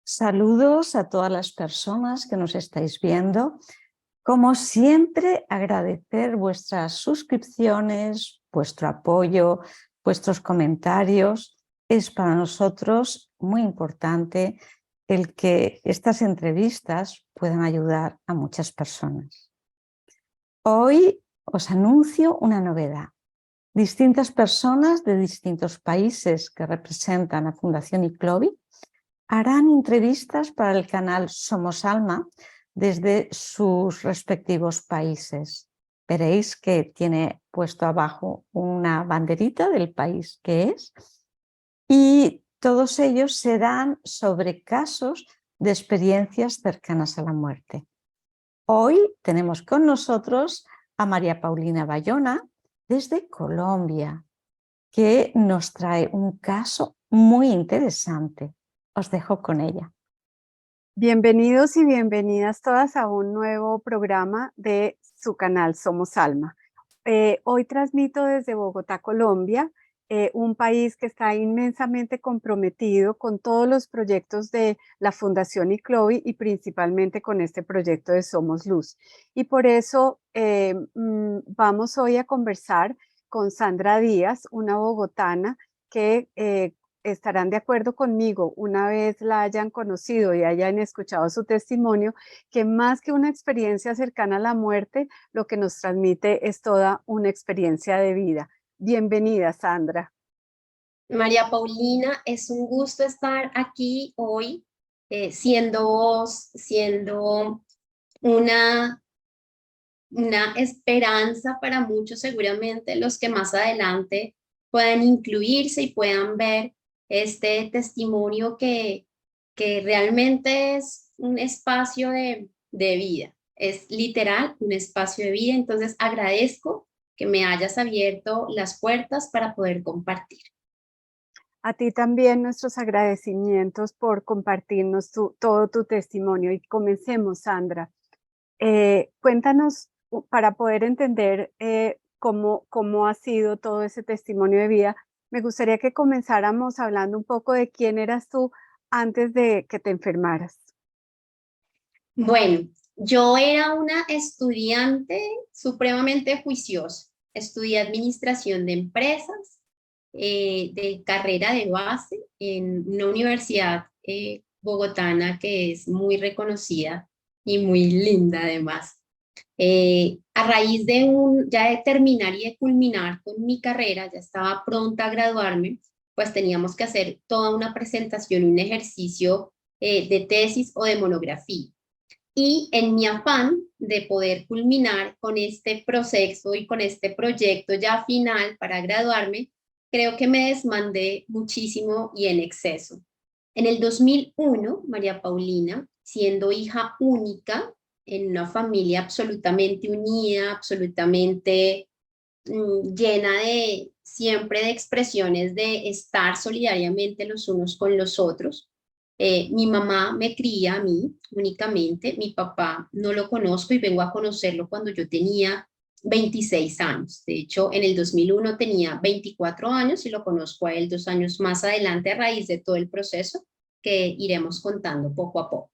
Saludos a todas las personas que nos estáis viendo. Como siempre, agradecer vuestras suscripciones, vuestro apoyo, vuestros comentarios. Es para nosotros muy importante el que estas entrevistas puedan ayudar a muchas personas. Hoy os anuncio una novedad. Distintas personas de distintos países que representan a Fundación Iclovi harán entrevistas para el canal Somos Alma desde sus respectivos países. Veréis que tiene puesto abajo una banderita del país que es, y todos ellos serán sobre casos de experiencias cercanas a la muerte. Hoy tenemos con nosotros a María Paulina Bayona desde Colombia, que nos trae un caso muy interesante. Os dejo con ella. Bienvenidos y bienvenidas todas a un nuevo programa de su canal Somos Alma. Hoy transmito desde Bogotá, Colombia, un país que está inmensamente comprometido con todos los proyectos de la Fundación Iclovi y principalmente con este proyecto de Somos Luz. Y por eso vamos hoy a conversar con Sandra Díaz, una bogotana que estarán de acuerdo conmigo una vez la hayan conocido y hayan escuchado su testimonio, que más que una experiencia cercana a la muerte, lo que nos transmite es toda una experiencia de vida. Bienvenida, Sandra. María Paulina, es un gusto estar aquí hoy, siendo vos, siendo una esperanza para muchos, seguramente los que más adelante puedan incluirse y puedan ver este testimonio que realmente es un espacio de vida, es literal un espacio de vida. Entonces agradezco que me hayas abierto las puertas para poder compartir. A ti también nuestros agradecimientos por compartirnos todo tu testimonio. Y comencemos, Sandra. Cuéntanos para poder entender cómo ha sido todo ese testimonio de vida. Me gustaría que comenzáramos hablando un poco de quién eras tú antes de que te enfermaras. Bueno, yo era una estudiante supremamente juiciosa. Estudié administración de empresas, de carrera de base en una universidad bogotana que es muy reconocida y muy linda además. A raíz ya de terminar y de culminar con mi carrera, ya estaba pronta a graduarme, pues teníamos que hacer toda una presentación, un ejercicio de tesis o de monografía. Y en mi afán de poder culminar con este proceso y con este proyecto ya final para graduarme, creo que me desmandé muchísimo y en exceso. En el 2001, María Paulina, siendo hija única en una familia absolutamente unida, absolutamente llena de siempre de expresiones de estar solidariamente los unos con los otros. Mi mamá me cría a mí únicamente, mi papá no lo conozco y vengo a conocerlo cuando yo tenía 26 años. De hecho, en el 2001 tenía 24 años y lo conozco a él 2 años más adelante a raíz de todo el proceso que iremos contando poco a poco.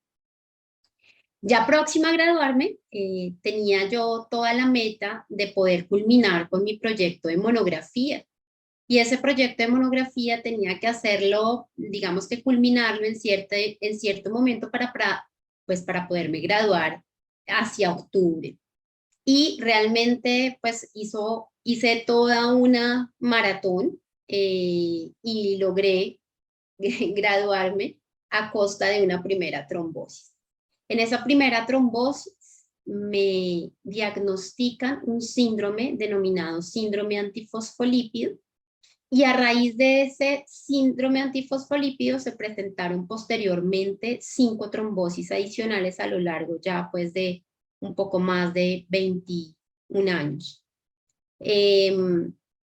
Ya próxima a graduarme, tenía yo toda la meta de poder culminar con mi proyecto de monografía. Y ese proyecto de monografía tenía que hacerlo, digamos que culminarlo en cierto momento pues para poderme graduar hacia octubre. Y realmente pues hice toda una maratón y logré graduarme a costa de una primera trombosis. En esa primera trombosis me diagnostican un síndrome denominado síndrome antifosfolípido, y a raíz de ese síndrome antifosfolípido se presentaron posteriormente 5 trombosis adicionales a lo largo ya pues de un poco más de 21 años.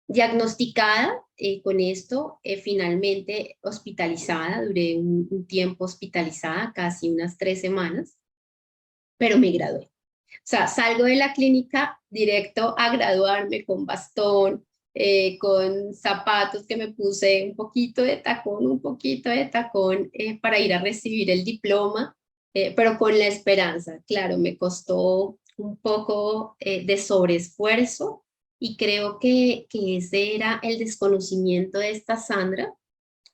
Diagnosticada con esto, finalmente hospitalizada, duré un tiempo hospitalizada, casi unas 3 semanas, pero me gradué. O sea, salgo de la clínica directo a graduarme con bastón, con zapatos que me puse un poquito de tacón para ir a recibir el diploma, pero con la esperanza. Claro, me costó un poco de sobreesfuerzo y creo que ese era el desconocimiento de esta Sandra,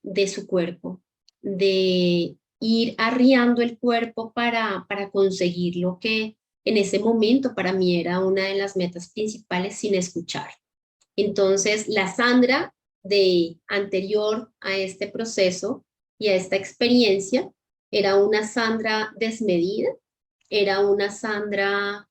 de su cuerpo, de ir arriando el cuerpo para conseguir lo que en ese momento para mí era una de las metas principales sin escuchar. Entonces, la Sandra de anterior a este proceso y a esta experiencia era una Sandra desmedida, era una Sandra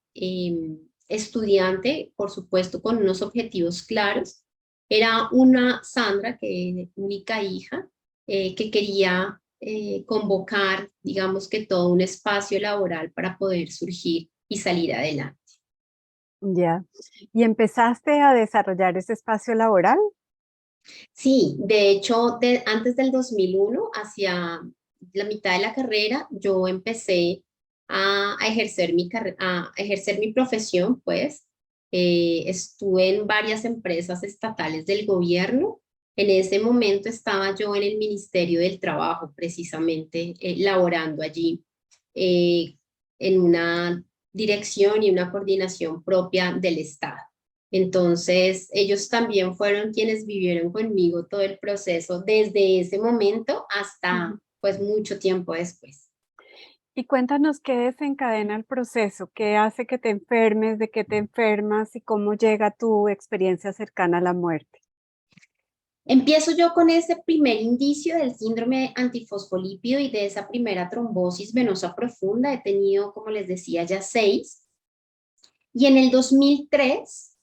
estudiante, por supuesto, con unos objetivos claros. Era una Sandra, que única hija, que quería convocar, digamos que todo un espacio laboral para poder surgir y salir adelante. Ya. ¿Y empezaste a desarrollar ese espacio laboral? Sí, de hecho, antes del 2001, hacia la mitad de la carrera, yo empecé a ejercer a ejercer mi profesión, pues. Estuve en varias empresas estatales del gobierno. En ese momento estaba yo en el Ministerio del Trabajo, precisamente, laborando allí en una dirección y una coordinación propia del Estado. Entonces, ellos también fueron quienes vivieron conmigo todo el proceso desde ese momento hasta pues mucho tiempo después. Y cuéntanos qué desencadena el proceso, qué hace que te enfermes, de qué te enfermas y cómo llega tu experiencia cercana a la muerte. Empiezo yo con ese primer indicio del síndrome antifosfolípido y de esa primera trombosis venosa profunda. He tenido, como les decía, ya 6. Y en el 2003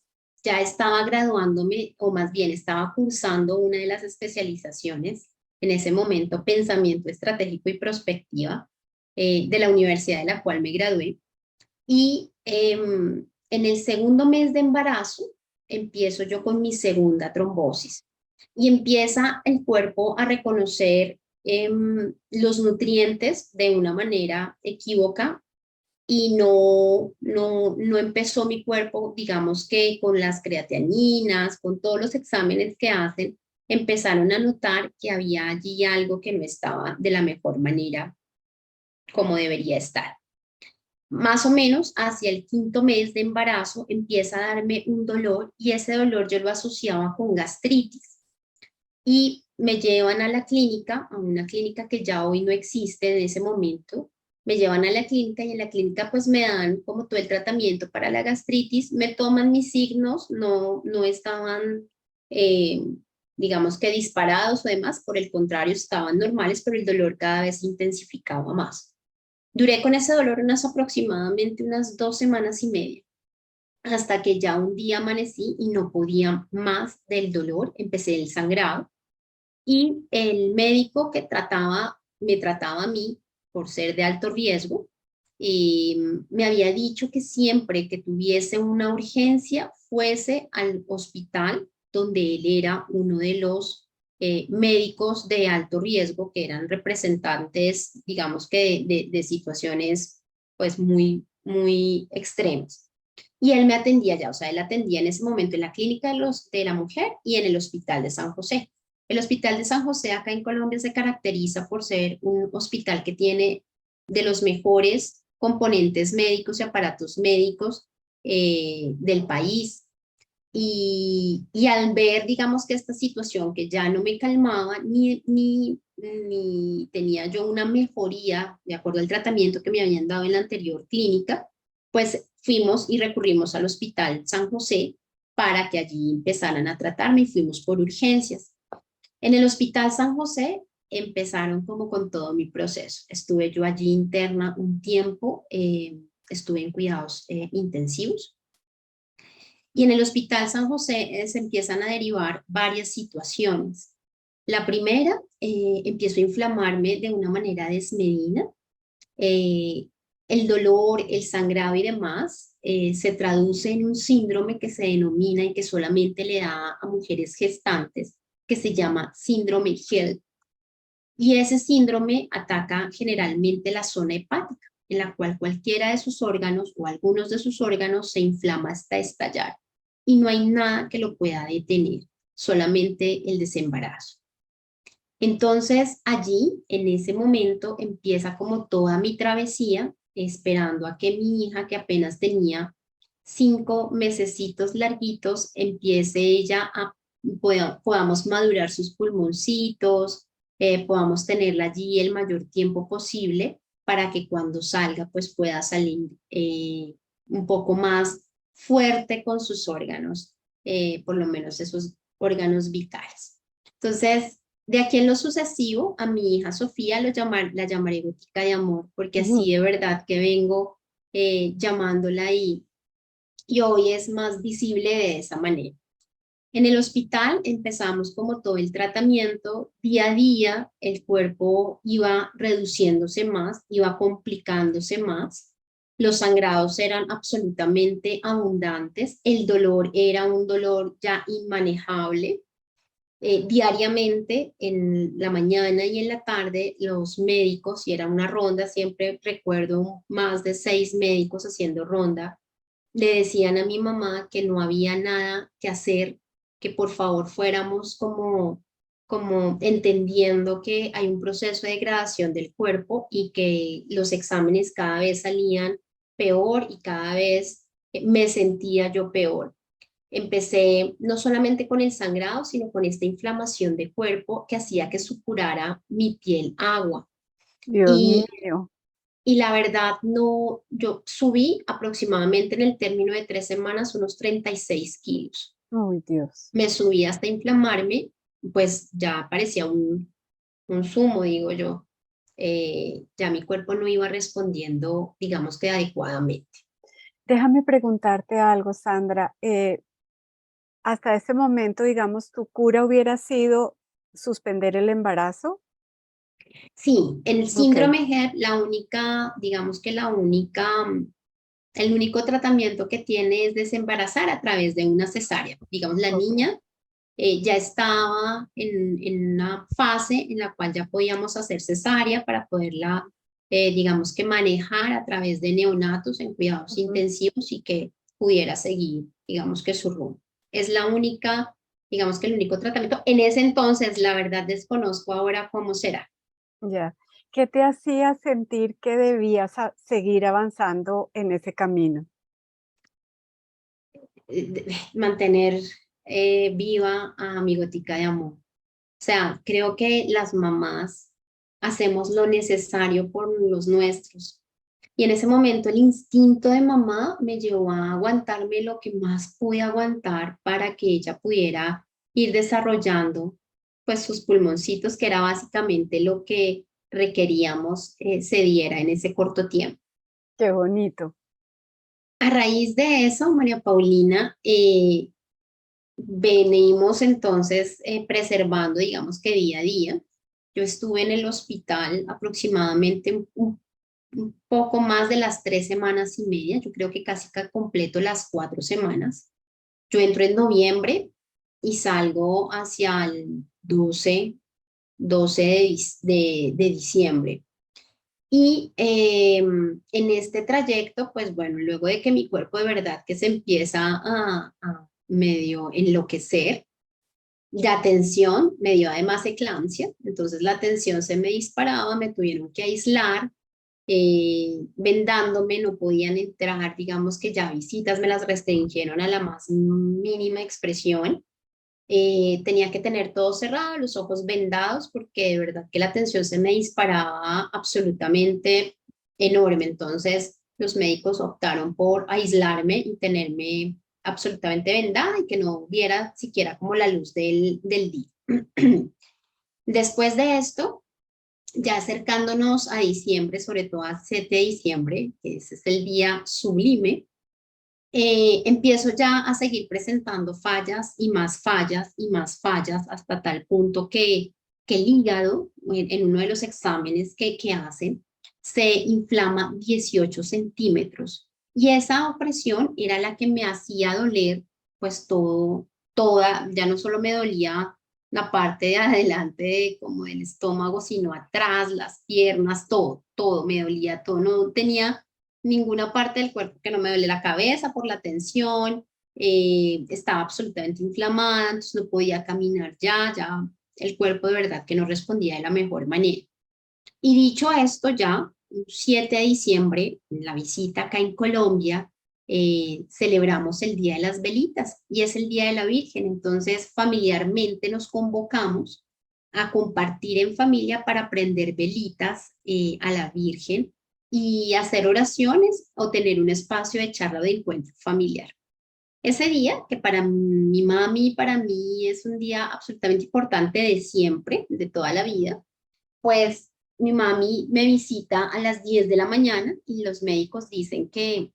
ya estaba graduándome, o más bien estaba cursando una de las especializaciones, en ese momento, Pensamiento Estratégico y Prospectiva, de la universidad de la cual me gradué. Y en el segundo mes de embarazo empiezo yo con mi segunda trombosis. Y empieza el cuerpo a reconocer los nutrientes de una manera equívoca y no empezó mi cuerpo, digamos que con las creatininas, con todos los exámenes que hacen, empezaron a notar que había allí algo que no estaba de la mejor manera como debería estar. Más o menos hacia el 5.º mes de embarazo empieza a darme un dolor y ese dolor yo lo asociaba con gastritis. Y me llevan a la clínica, a una clínica que ya hoy no existe en ese momento. Me llevan a la clínica y en la clínica pues me dan como todo el tratamiento para la gastritis, me toman mis signos, no estaban, digamos que disparados o demás, por el contrario estaban normales, pero el dolor cada vez se intensificaba más. Duré con ese dolor aproximadamente unas 2 semanas y media, hasta que ya un día amanecí y no podía más del dolor, empecé el sangrado. Y el médico que me trataba a mí por ser de alto riesgo, me había dicho que siempre que tuviese una urgencia fuese al hospital donde él era uno de los médicos de alto riesgo, que eran representantes, digamos que de situaciones pues muy, muy extremas. Y él me atendía ya, o sea, él atendía en ese momento en la clínica de la mujer y en el hospital de San José. El Hospital de San José acá en Colombia se caracteriza por ser un hospital que tiene de los mejores componentes médicos y aparatos médicos del país. Y al ver, digamos que esta situación que ya no me calmaba, ni tenía yo una mejoría de acuerdo al tratamiento que me habían dado en la anterior clínica, pues fuimos y recurrimos al Hospital San José para que allí empezaran a tratarme y fuimos por urgencias. En el Hospital San José empezaron como con todo mi proceso. Estuve yo allí interna un tiempo, estuve en cuidados intensivos. Y en el Hospital San José se empiezan a derivar varias situaciones. La primera, empiezo a inflamarme de una manera desmedida. El dolor, el sangrado y demás se traduce en un síndrome que se denomina y que solamente le da a mujeres gestantes, que se llama síndrome HELLP. Y ese síndrome ataca generalmente la zona hepática, en la cual cualquiera de sus órganos o algunos de sus órganos se inflama hasta estallar. y no hay nada que lo pueda detener, solamente el desembarazo. Entonces allí, en ese momento, empieza como toda mi travesía, esperando a que mi hija, que apenas tenía 5 mesecitos larguitos, empiece ella a, podamos madurar sus pulmoncitos, podamos tenerla allí el mayor tiempo posible para que cuando salga, pues pueda salir un poco más fuerte con sus órganos, por lo menos esos órganos vitales. Entonces, de aquí en lo sucesivo, a mi hija Sofía la llamaré Gotica de Amor, porque así de verdad que vengo llamándola y hoy es más visible de esa manera. En el hospital empezamos como todo el tratamiento, día a día el cuerpo iba reduciéndose más, iba complicándose más, los sangrados eran absolutamente abundantes, el dolor era un dolor ya inmanejable. Diariamente, en la mañana y en la tarde, los médicos, y era una ronda, siempre recuerdo más de 6 médicos haciendo ronda, le decían a mi mamá que no había nada que hacer, que por favor fuéramos como entendiendo que hay un proceso de degradación del cuerpo y que los exámenes cada vez salían peor y cada vez me sentía yo peor. Empecé no solamente con el sangrado, sino con esta inflamación de cuerpo que hacía que supurara mi piel agua. Dios mío. Y la verdad, no, yo subí aproximadamente en el término de 3 semanas unos 36 kilos. Ay, Dios. Me subí hasta inflamarme, pues ya parecía un zumo, digo yo. Ya mi cuerpo no iba respondiendo, digamos que adecuadamente. Déjame preguntarte algo, Sandra. Hasta ese momento, digamos, ¿tu cura hubiera sido suspender el embarazo? Sí, en el Ok, síndrome HEP, la única, digamos que el único tratamiento que tiene es desembarazar a través de una cesárea. Digamos, la ok. niña ya estaba en una fase en la cual ya podíamos hacer cesárea para poderla, digamos que manejar a través de neonatos en cuidados Ujú. intensivos y que pudiera seguir, digamos que su rumbo. Es la única, digamos que el único tratamiento. En ese entonces, la verdad, desconozco ahora cómo será. Ya. ¿Qué te hacía sentir que debías seguir avanzando en ese camino? Mantener viva a mi gotica de amor. O sea, creo que las mamás hacemos lo necesario por los nuestros. Y en ese momento el instinto de mamá me llevó a aguantarme lo que más pude aguantar para que ella pudiera ir desarrollando pues sus pulmoncitos, que era básicamente lo que requeríamos se diera en ese corto tiempo. Qué bonito. A raíz de eso, María Paulina, venimos entonces preservando, digamos que día a día. Yo estuve en el hospital aproximadamente un poco más de las 3 semanas y media, yo creo que casi que completo las 4 semanas. Yo entro en noviembre y salgo hacia el 12 de diciembre. Y en este trayecto, pues bueno, luego de que mi cuerpo de verdad que se empieza a medio enloquecer, la tensión me dio además eclampsia, entonces la tensión se me disparaba, me tuvieron que aislar, vendándome, no podían entrar, digamos que ya visitas me las restringieron a la más mínima expresión. Tenía que tener todo cerrado, los ojos vendados, porque de verdad que la tensión se me disparaba absolutamente enorme. Entonces, los médicos optaron por aislarme y tenerme absolutamente vendada y que no viera siquiera como la luz del día. Después de esto, ya acercándonos a diciembre, sobre todo a 7 de diciembre, que ese es el día sublime, empiezo ya a seguir presentando fallas y más fallas y más fallas hasta tal punto que el hígado, en uno de los exámenes que hacen, se inflama 18 centímetros. Y esa opresión era la que me hacía doler, pues toda, ya no solo me dolía la parte de adelante como del estómago, sino atrás, las piernas, todo me dolía, todo, no tenía ninguna parte del cuerpo que no me duele, la cabeza por la tensión, estaba absolutamente inflamada, entonces no podía caminar ya el cuerpo de verdad que no respondía de la mejor manera. Y dicho esto, ya, un 7 de diciembre, en la visita acá en Colombia, celebramos el Día de las Velitas y es el Día de la Virgen. Entonces, familiarmente nos convocamos a compartir en familia para prender velitas a la Virgen y hacer oraciones o tener un espacio de charla de encuentro familiar. Ese día, que para mi mami y para mí es un día absolutamente importante de siempre, de toda la vida, pues mi mami me visita a las 10 de la mañana y los médicos dicen que,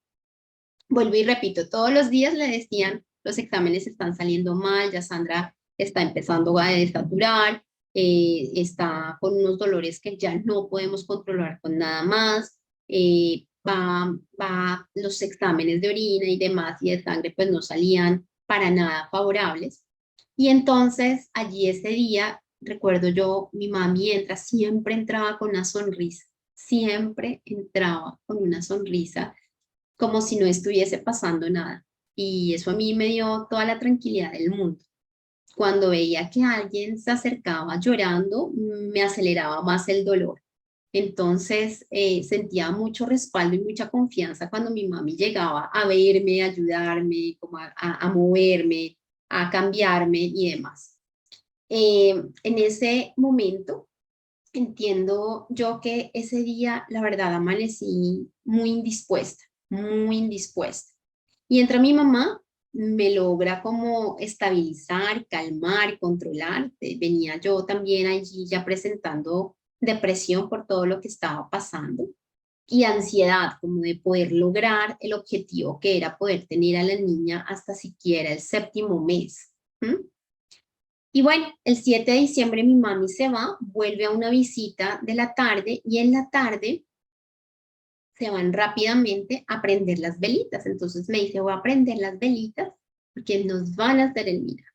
vuelvo y repito, todos los días le decían, los exámenes están saliendo mal, ya Sandra está empezando a desaturar, está con unos dolores que ya no podemos controlar con nada más, los exámenes de orina y demás y de sangre pues no salían para nada favorables. Y entonces allí ese día, recuerdo yo, mi mami siempre entraba con una sonrisa, siempre entraba con una sonrisa, como si no estuviese pasando nada. Y eso a mí me dio toda la tranquilidad del mundo. Cuando veía que alguien se acercaba llorando, me aceleraba más el dolor. Entonces sentía mucho respaldo y mucha confianza cuando mi mami llegaba a verme, a ayudarme, como a moverme, a cambiarme y demás. En ese momento entiendo yo que ese día, la verdad, amanecí muy indispuesta, muy indispuesta. Y entra mi mamá, me logra como estabilizar, calmar, controlar. Venía yo también allí ya presentando depresión por todo lo que estaba pasando y ansiedad como de poder lograr el objetivo que era poder tener a la niña hasta siquiera el séptimo mes. ¿Mm? Y bueno, el 7 de diciembre mi mami se va, vuelve a una visita de la tarde y en la tarde se van rápidamente a prender las velitas. Entonces me dice, voy a prender las velitas porque nos van a hacer el milagro,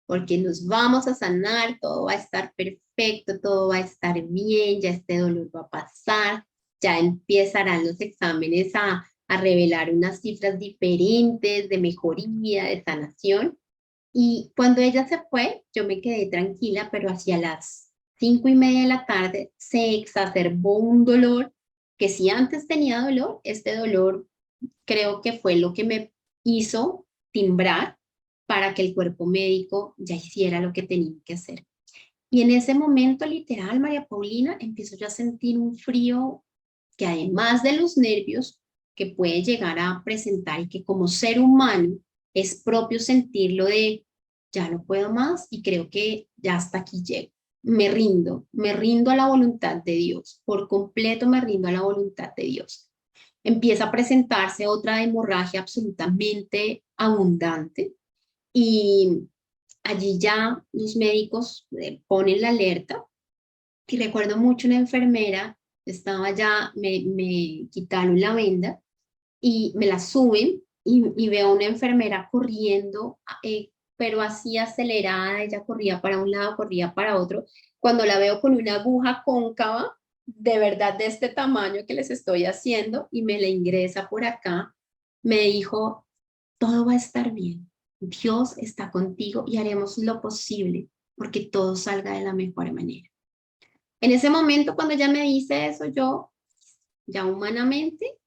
porque nos vamos a sanar, todo va a estar perfecto, todo va a estar bien, ya este dolor va a pasar, ya empezarán los exámenes a revelar unas cifras diferentes de mejoría, de sanación. Y cuando ella se fue, yo me quedé tranquila, pero hacia las 5:30 de la tarde se exacerbó un dolor que si antes tenía dolor, este dolor creo que fue lo que me hizo timbrar para que el cuerpo médico ya hiciera lo que tenía que hacer. Y en ese momento, literal, María Paulina, empiezo yo a sentir un frío que además de los nervios que puede llegar a presentar y que como ser humano es propio sentirlo de ya no puedo más y creo que ya hasta aquí llego. Me rindo a la voluntad de Dios, por completo me rindo a la voluntad de Dios. Empieza a presentarse otra hemorragia absolutamente abundante y allí ya los médicos ponen la alerta y recuerdo mucho una enfermera, estaba ya, me quitaron la venda y me la suben y veo a una enfermera corriendo, pero así acelerada, ella corría para un lado, corría para otro. Cuando la veo con una aguja cóncava, de verdad de este tamaño que les estoy haciendo, y me la ingresa por acá, me dijo, todo va a estar bien, Dios está contigo y haremos lo posible porque todo salga de la mejor manera. En ese momento, cuando ella me dice eso, yo ya humanamente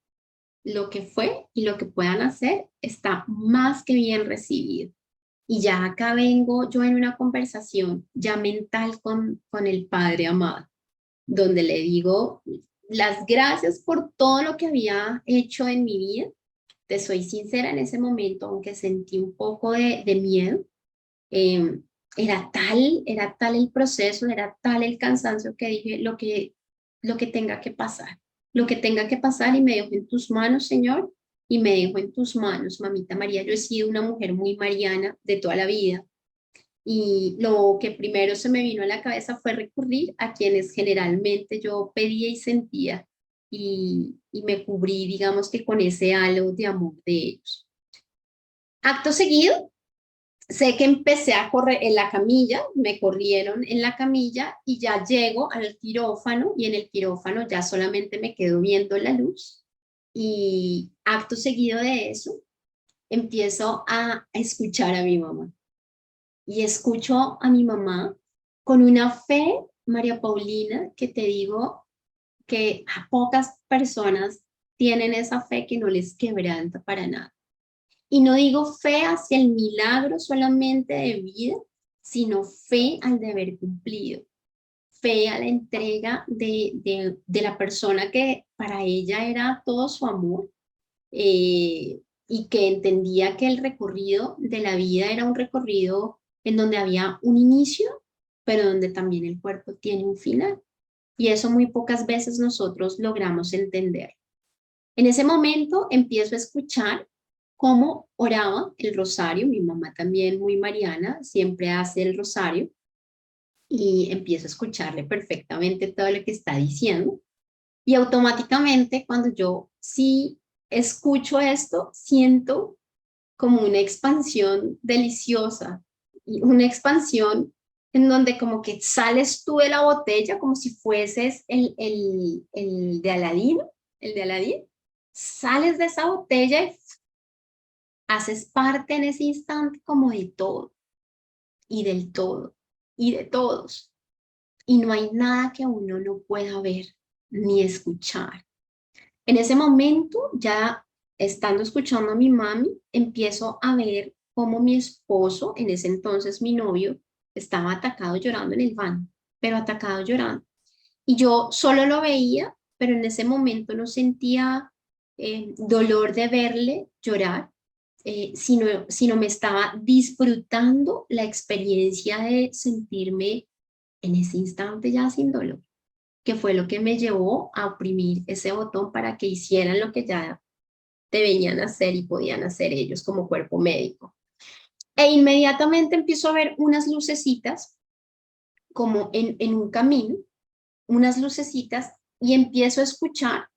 lo que fue y lo que puedan hacer está más que bien recibido. Y ya acá vengo yo en una conversación ya mental con el Padre amado, donde le digo las gracias por todo lo que había hecho en mi vida. Te soy sincera, en ese momento, aunque sentí un poco de miedo, eh, era tal el proceso, era tal el cansancio que dije lo que tenga que pasar, lo que tenga que pasar y me dejo en tus manos, Señor, y me dejo en tus manos, mamita María. Yo he sido una mujer muy mariana de toda la vida y lo que primero se me vino a la cabeza fue recurrir a quienes generalmente yo pedía y sentía y me cubrí, digamos que con ese halo de amor de ellos. Acto seguido, sé que empecé a correr en la camilla, me corrieron en la camilla y ya llego al quirófano y en el quirófano ya solamente me quedo viendo la luz y acto seguido de eso empiezo a escuchar a mi mamá. Y escucho a mi mamá con una fe, María Paulina, que te digo que a pocas personas tienen esa fe que no les quebranta para nada. Y no digo fe hacia el milagro solamente de vida, sino fe al deber cumplido, fe a la entrega de la persona que para ella era todo su amor, y que entendía que el recorrido de la vida era un recorrido en donde había un inicio, pero donde también el cuerpo tiene un final. Y eso muy pocas veces nosotros logramos entender. En ese momento empiezo a escuchar cómo oraba el rosario. Mi mamá también, muy mariana, siempre hace el rosario, y empiezo a escucharle perfectamente todo lo que está diciendo. Y automáticamente cuando yo sí escucho esto, siento como una expansión deliciosa, y una expansión en donde como que sales tú de la botella como si fueses el de Aladín, el de Aladín, sales de esa botella y haces parte en ese instante como de todo, y del todo, y de todos. Y no hay nada que uno no pueda ver ni escuchar. En ese momento, ya estando escuchando a mi mami, empiezo a ver cómo mi esposo, en ese entonces mi novio, estaba atacado llorando en el baño, pero atacado llorando. Y yo solo lo veía, pero en ese momento no sentía dolor de verle llorar, sino me estaba disfrutando la experiencia de sentirme en ese instante ya sin dolor, que fue lo que me llevó a oprimir ese botón para que hicieran lo que ya debían hacer y podían hacer ellos como cuerpo médico. E inmediatamente empiezo a ver unas lucecitas como en un camino, unas lucecitas, y empiezo a escuchar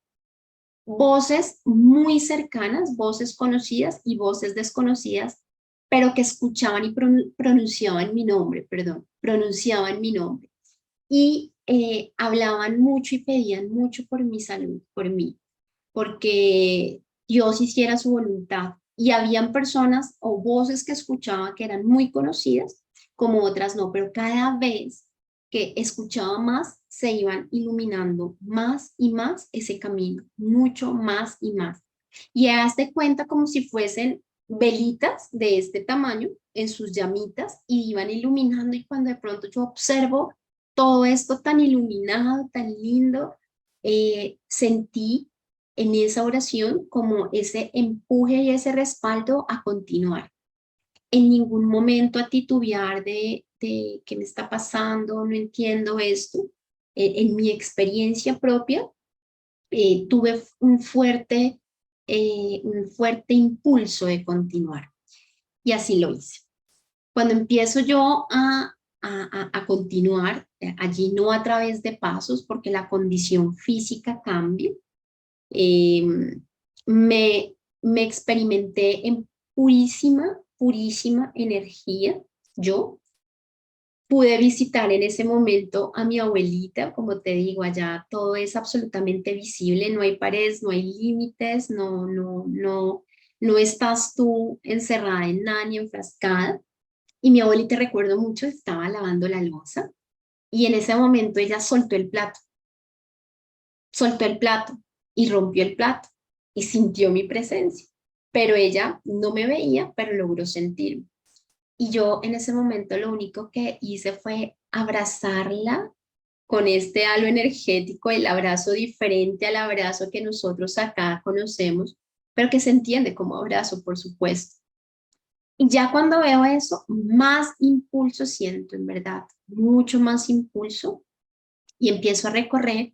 voces muy cercanas, voces conocidas y voces desconocidas, pero que escuchaban y pronunciaban mi nombre, pronunciaban mi nombre. Y hablaban mucho y pedían mucho por mi salud, por mí, porque Dios hiciera su voluntad. Y habían personas o voces que escuchaba que eran muy conocidas, como otras no, pero cada vez que escuchaba más, se iban iluminando más y más ese camino, mucho más y más. Y haz de cuenta como si fuesen velitas de este tamaño en sus llamitas, y iban iluminando, y cuando de pronto yo observo todo esto tan iluminado, tan lindo, sentí en esa oración como ese empuje y ese respaldo a continuar. En ningún momento a titubear de qué me está pasando, no entiendo esto. En mi experiencia propia, tuve un fuerte impulso de continuar, y así lo hice. Cuando empiezo yo a continuar, allí no a través de pasos, porque la condición física cambia, eh, me experimenté en purísima, purísima energía. Yo pude visitar en ese momento a mi abuelita, como te digo, allá todo es absolutamente visible, no hay paredes, no hay límites, no estás tú encerrada en nada ni enfrascada. Y mi abuelita, recuerdo mucho, estaba lavando la loza, y en ese momento ella soltó el plato y rompió el plato y sintió mi presencia, pero ella no me veía, pero logró sentirme. Y yo en ese momento lo único que hice fue abrazarla con este halo energético, el abrazo diferente al abrazo que nosotros acá conocemos, pero que se entiende como abrazo, por supuesto. Y ya cuando veo eso, más impulso siento, en verdad, mucho más impulso, y empiezo a recorrer.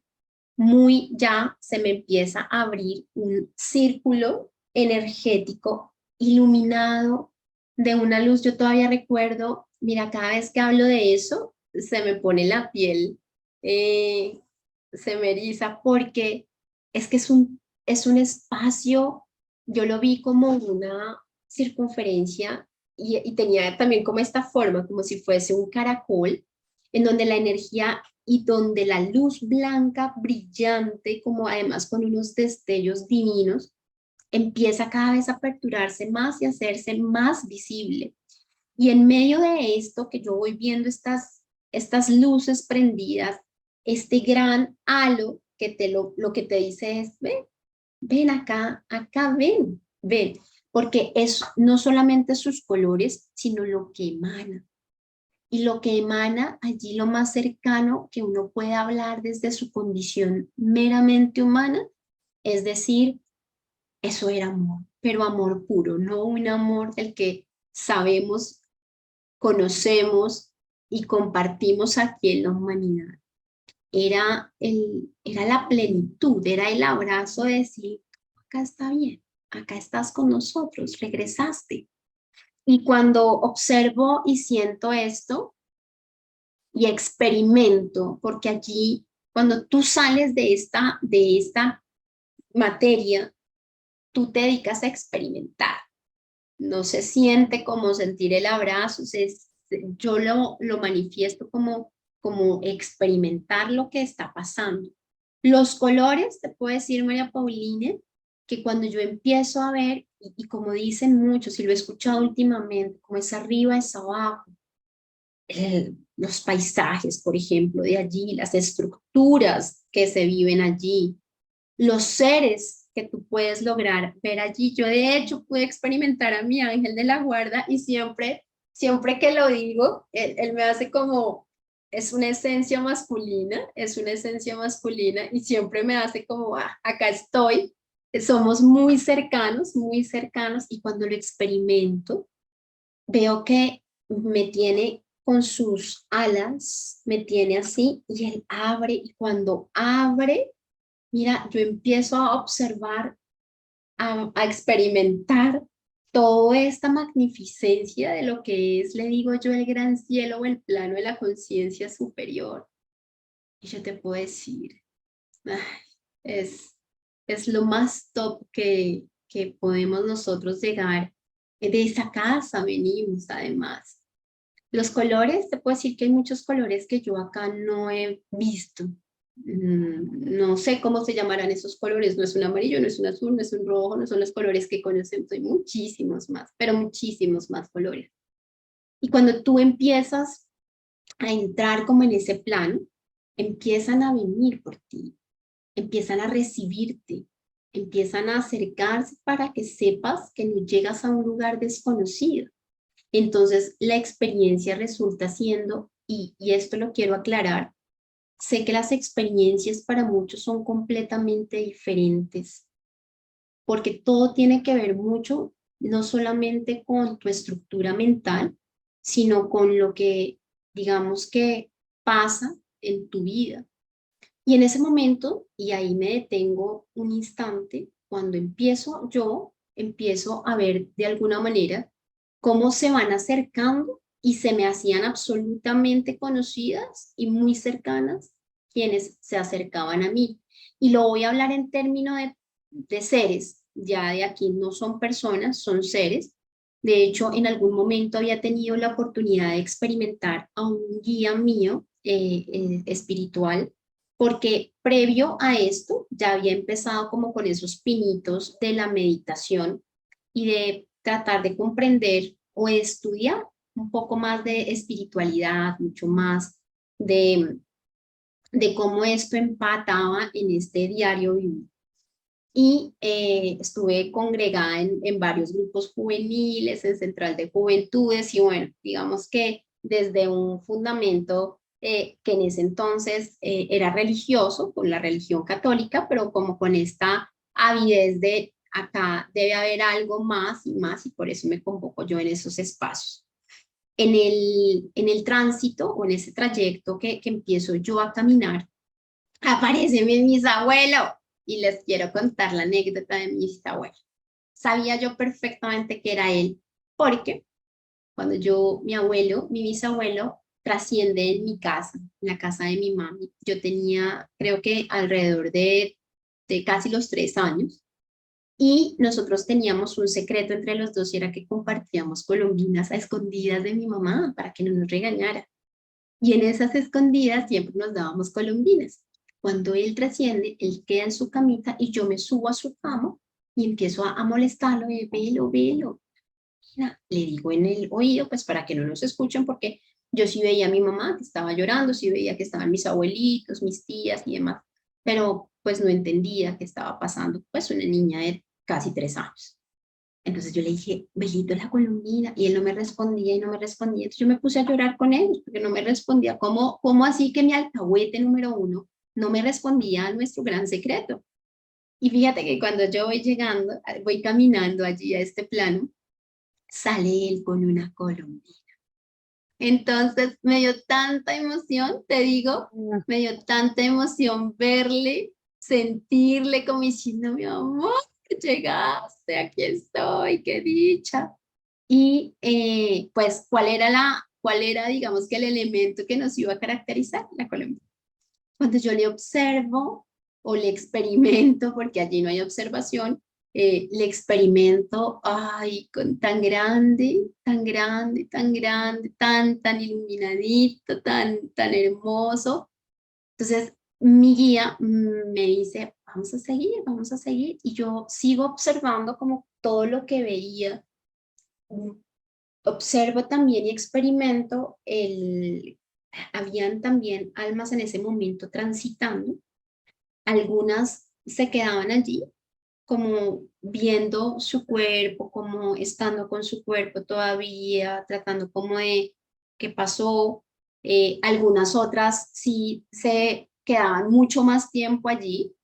Ya se me empieza a abrir un círculo energético iluminado de una luz. Yo todavía recuerdo, mira, cada vez que hablo de eso, se me pone la piel, eh, se me eriza, porque es que es un espacio. Yo lo vi como una circunferencia, y tenía también como esta forma, como si fuese un caracol, en donde la energía y donde la luz blanca brillante, como además con unos destellos divinos, empieza cada vez a aperturarse más y a hacerse más visible. Y en medio de esto que yo voy viendo estas luces prendidas, este gran halo que lo que te dice es, ven acá, ven, porque es no solamente sus colores, sino lo que emana. Y lo que emana allí, lo más cercano que uno puede hablar desde su condición meramente humana, es decir, eso era amor, pero amor puro, no un amor del que sabemos, conocemos y compartimos aquí en la humanidad. Era la plenitud, era el abrazo de decir, acá está bien, acá estás con nosotros, regresaste. Y cuando observo y siento esto y experimento, porque allí cuando tú sales de esta materia, tú te dedicas a experimentar. No se siente como sentir el abrazo, yo lo manifiesto como experimentar lo que está pasando. Los colores, te puedo decir, María Paulina, que cuando yo empiezo a ver, y como dicen muchos, y lo he escuchado últimamente, como es arriba, es abajo, los paisajes, por ejemplo, de allí, las estructuras que se viven allí, los seres que tú puedes lograr ver allí. Yo de hecho pude experimentar a mi ángel de la guarda y siempre que lo digo, él me hace como, es una esencia masculina y siempre me hace como, acá estoy. Somos muy cercanos y cuando lo experimento, veo que me tiene con sus alas, me tiene así y él abre y cuando abre, mira, yo empiezo a observar, a experimentar toda esta magnificencia de lo que es, le digo yo, el gran cielo o el plano de la conciencia superior. Y yo te puedo decir, ay, es lo más top que podemos nosotros llegar. De esa casa venimos además. Los colores, te puedo decir que hay muchos colores que yo acá no he visto. No sé cómo se llamarán esos colores, no es un amarillo, no es un azul, no es un rojo, no son los colores que conocemos, hay muchísimos más, pero muchísimos más colores. Y cuando tú empiezas a entrar como en ese plano, empiezan a venir por ti, empiezan a recibirte, empiezan a acercarse para que sepas que no llegas a un lugar desconocido. Entonces la experiencia resulta siendo, y esto lo quiero aclarar, sé que las experiencias para muchos son completamente diferentes, porque todo tiene que ver mucho, no solamente con tu estructura mental, sino con lo que, digamos que pasa en tu vida. Y en ese momento, y ahí me detengo un instante, cuando empiezo a ver de alguna manera cómo se van acercando y se me hacían absolutamente conocidas y muy cercanas quienes se acercaban a mí. Y lo voy a hablar en términos de seres, ya de aquí no son personas, son seres. De hecho, en algún momento había tenido la oportunidad de experimentar a un guía mío espiritual, porque previo a esto ya había empezado como con esos pinitos de la meditación y de tratar de comprender o estudiar un poco más de espiritualidad, mucho más de cómo esto empataba en este diario vivir. Y estuve congregada en varios grupos juveniles, en Central de Juventudes, y bueno, digamos que desde un fundamento que en ese entonces era religioso, con la religión católica, pero como con esta avidez de acá debe haber algo más y más, y por eso me convoco yo en esos espacios. En el tránsito o en ese trayecto que empiezo yo a caminar, aparece mi bisabuelo y les quiero contar la anécdota de mi bisabuelo. Sabía yo perfectamente que era él, porque cuando mi bisabuelo trasciende en mi casa, en la casa de mi mami, yo tenía creo que alrededor de casi los 3 años, y nosotros teníamos un secreto entre los dos y era que compartíamos colombinas a escondidas de mi mamá para que no nos regañara. Y en esas escondidas siempre nos dábamos colombinas. Cuando él trasciende, él queda en su camita y yo me subo a su cama y empiezo a molestarlo, velo, velo. Mira, le digo en el oído, pues para que no nos escuchen, porque yo sí veía a mi mamá que estaba llorando, sí veía que estaban mis abuelitos, mis tías y demás, pero pues no entendía qué estaba pasando, pues una niña de casi 3 años. Entonces yo le dije, Belito, la colombina, y él no me respondía y no me respondía. Entonces yo me puse a llorar con él, porque no me respondía. ¿Cómo así que mi alcahuete número 1 no me respondía a nuestro gran secreto? Y fíjate que cuando yo voy llegando, voy caminando allí a este plano, sale él con una colombina. Entonces me dio tanta emoción, te digo, Mm. me dio tanta emoción verle, sentirle como diciendo, mi amor, llegaste, aquí estoy, qué dicha. Y pues, ¿cuál era, digamos, que el elemento que nos iba a caracterizar? La colombina. Cuando yo le observo o le experimento, porque allí no hay observación, le experimento, ay, con tan grande, tan grande, tan grande, tan iluminadito, tan hermoso. Entonces, mi guía me dice, vamos a seguir, y yo sigo observando como todo lo que veía. Observo también y experimento habían también almas en ese momento transitando, algunas se quedaban allí como viendo su cuerpo, como estando con su cuerpo todavía, tratando como de qué pasó. Algunas otras sí se quedaban mucho más tiempo allí,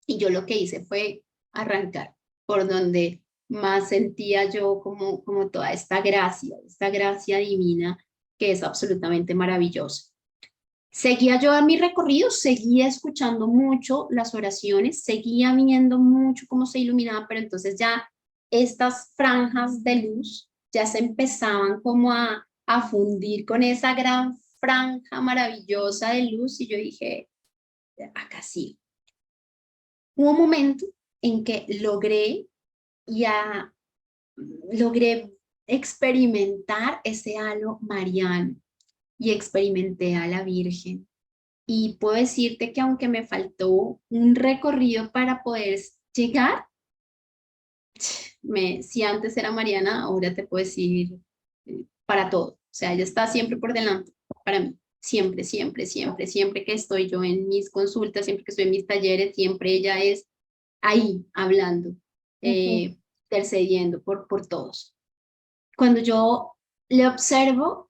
y yo lo que hice fue arrancar por donde más sentía yo como toda esta gracia divina que es absolutamente maravillosa. Seguía yo a mi recorrido, seguía escuchando mucho las oraciones, seguía viendo mucho cómo se iluminaba, pero entonces ya estas franjas de luz ya se empezaban como a fundir con esa gran franja maravillosa de luz, y yo dije, acá sí. Hubo un momento en que ya logré experimentar ese halo mariano y experimenté a la Virgen. Y puedo decirte que aunque me faltó un recorrido para poder llegar, si antes era Mariana, ahora te puedo decir para todo. O sea, ella está siempre por delante para mí. Siempre, siempre, siempre, siempre que estoy yo en mis consultas, siempre que estoy en mis talleres, siempre ella es ahí hablando, Ujú. intercediendo por todos. Cuando yo le observo,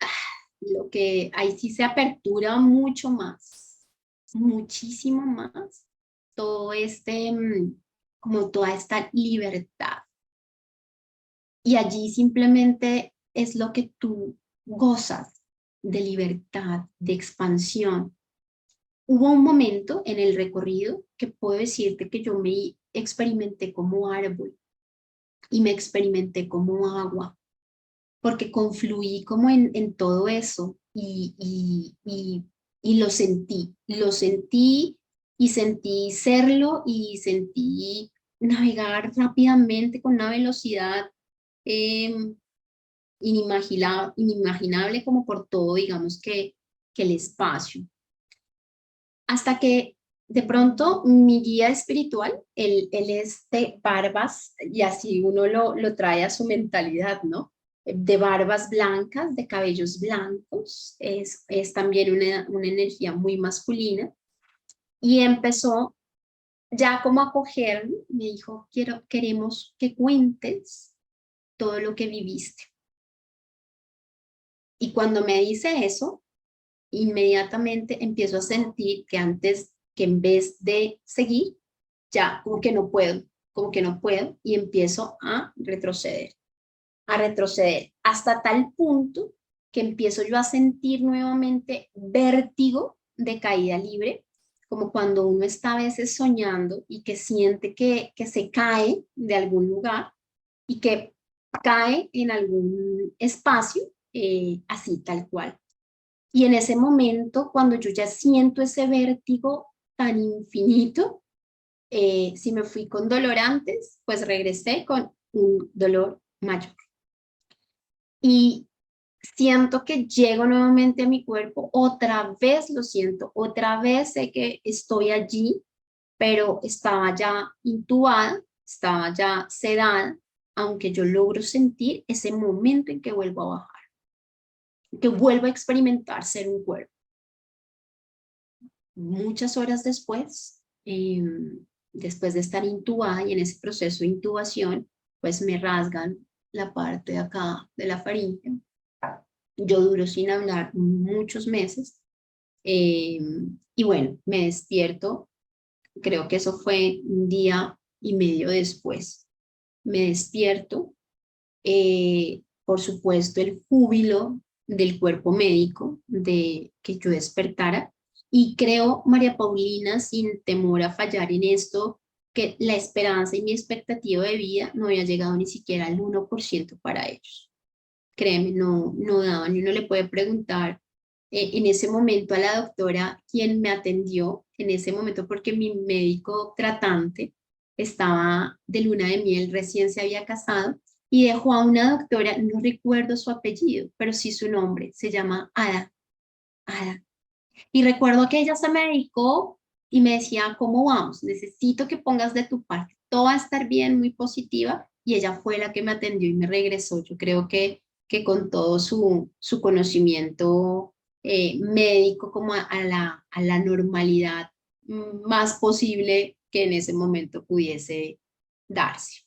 lo que ahí sí se apertura mucho más, muchísimo más, todo como toda esta libertad. Y allí simplemente es lo que tú gozas de libertad, de expansión. Hubo un momento en el recorrido que puedo decirte que yo me experimenté como árbol y me experimenté como agua, porque confluí como en todo eso y lo sentí y sentí serlo y sentí navegar rápidamente con una velocidad eh, inimaginable como por todo, digamos que el espacio. Hasta que de pronto mi guía espiritual, él es de barbas, y así uno lo trae a su mentalidad, ¿no? De barbas blancas, de cabellos blancos, es también una energía muy masculina, y empezó ya como a cogerme, me dijo, queremos que cuentes todo lo que viviste. Y cuando me dice eso, inmediatamente empiezo a sentir que que en vez de seguir, ya como que no puedo, y empiezo a retroceder, hasta tal punto que empiezo yo a sentir nuevamente vértigo de caída libre, como cuando uno está a veces soñando y que siente que se cae de algún lugar y que cae en algún espacio, así tal cual. Y en ese momento, cuando yo ya siento ese vértigo tan infinito, si me fui con dolor antes, pues regresé con un dolor mayor. Y siento que llego nuevamente a mi cuerpo, otra vez lo siento, otra vez sé que estoy allí, pero estaba ya intubada estaba ya sedada, aunque yo logro sentir ese momento en que vuelvo a bajar, que vuelvo a experimentar ser un cuerpo. Muchas horas después, después de estar intubada y en ese proceso de intubación, pues me rasgan la parte de acá de la faringe. Yo duro sin hablar muchos meses. Y bueno, me despierto, creo que eso fue un día y medio después. Me despierto, por supuesto, el júbilo del cuerpo médico de que yo despertara. Y creo, María Paulina, sin temor a fallar en esto, que la esperanza y mi expectativa de vida no había llegado ni siquiera al 1% para ellos. Créeme, no daban. Y uno le puede preguntar en ese momento a la doctora quien me atendió, en ese momento porque mi médico tratante estaba de luna de miel, recién se había casado, y dejó a una doctora, no recuerdo su apellido, pero sí su nombre, se llama Ada. Ada. Y recuerdo que ella se me dedicó y me decía, ¿cómo vamos? Necesito que pongas de tu parte, todo va a estar bien, muy positiva, y ella fue la que me atendió y me regresó. Yo creo que con todo su conocimiento médico como a la normalidad más posible que en ese momento pudiese darse.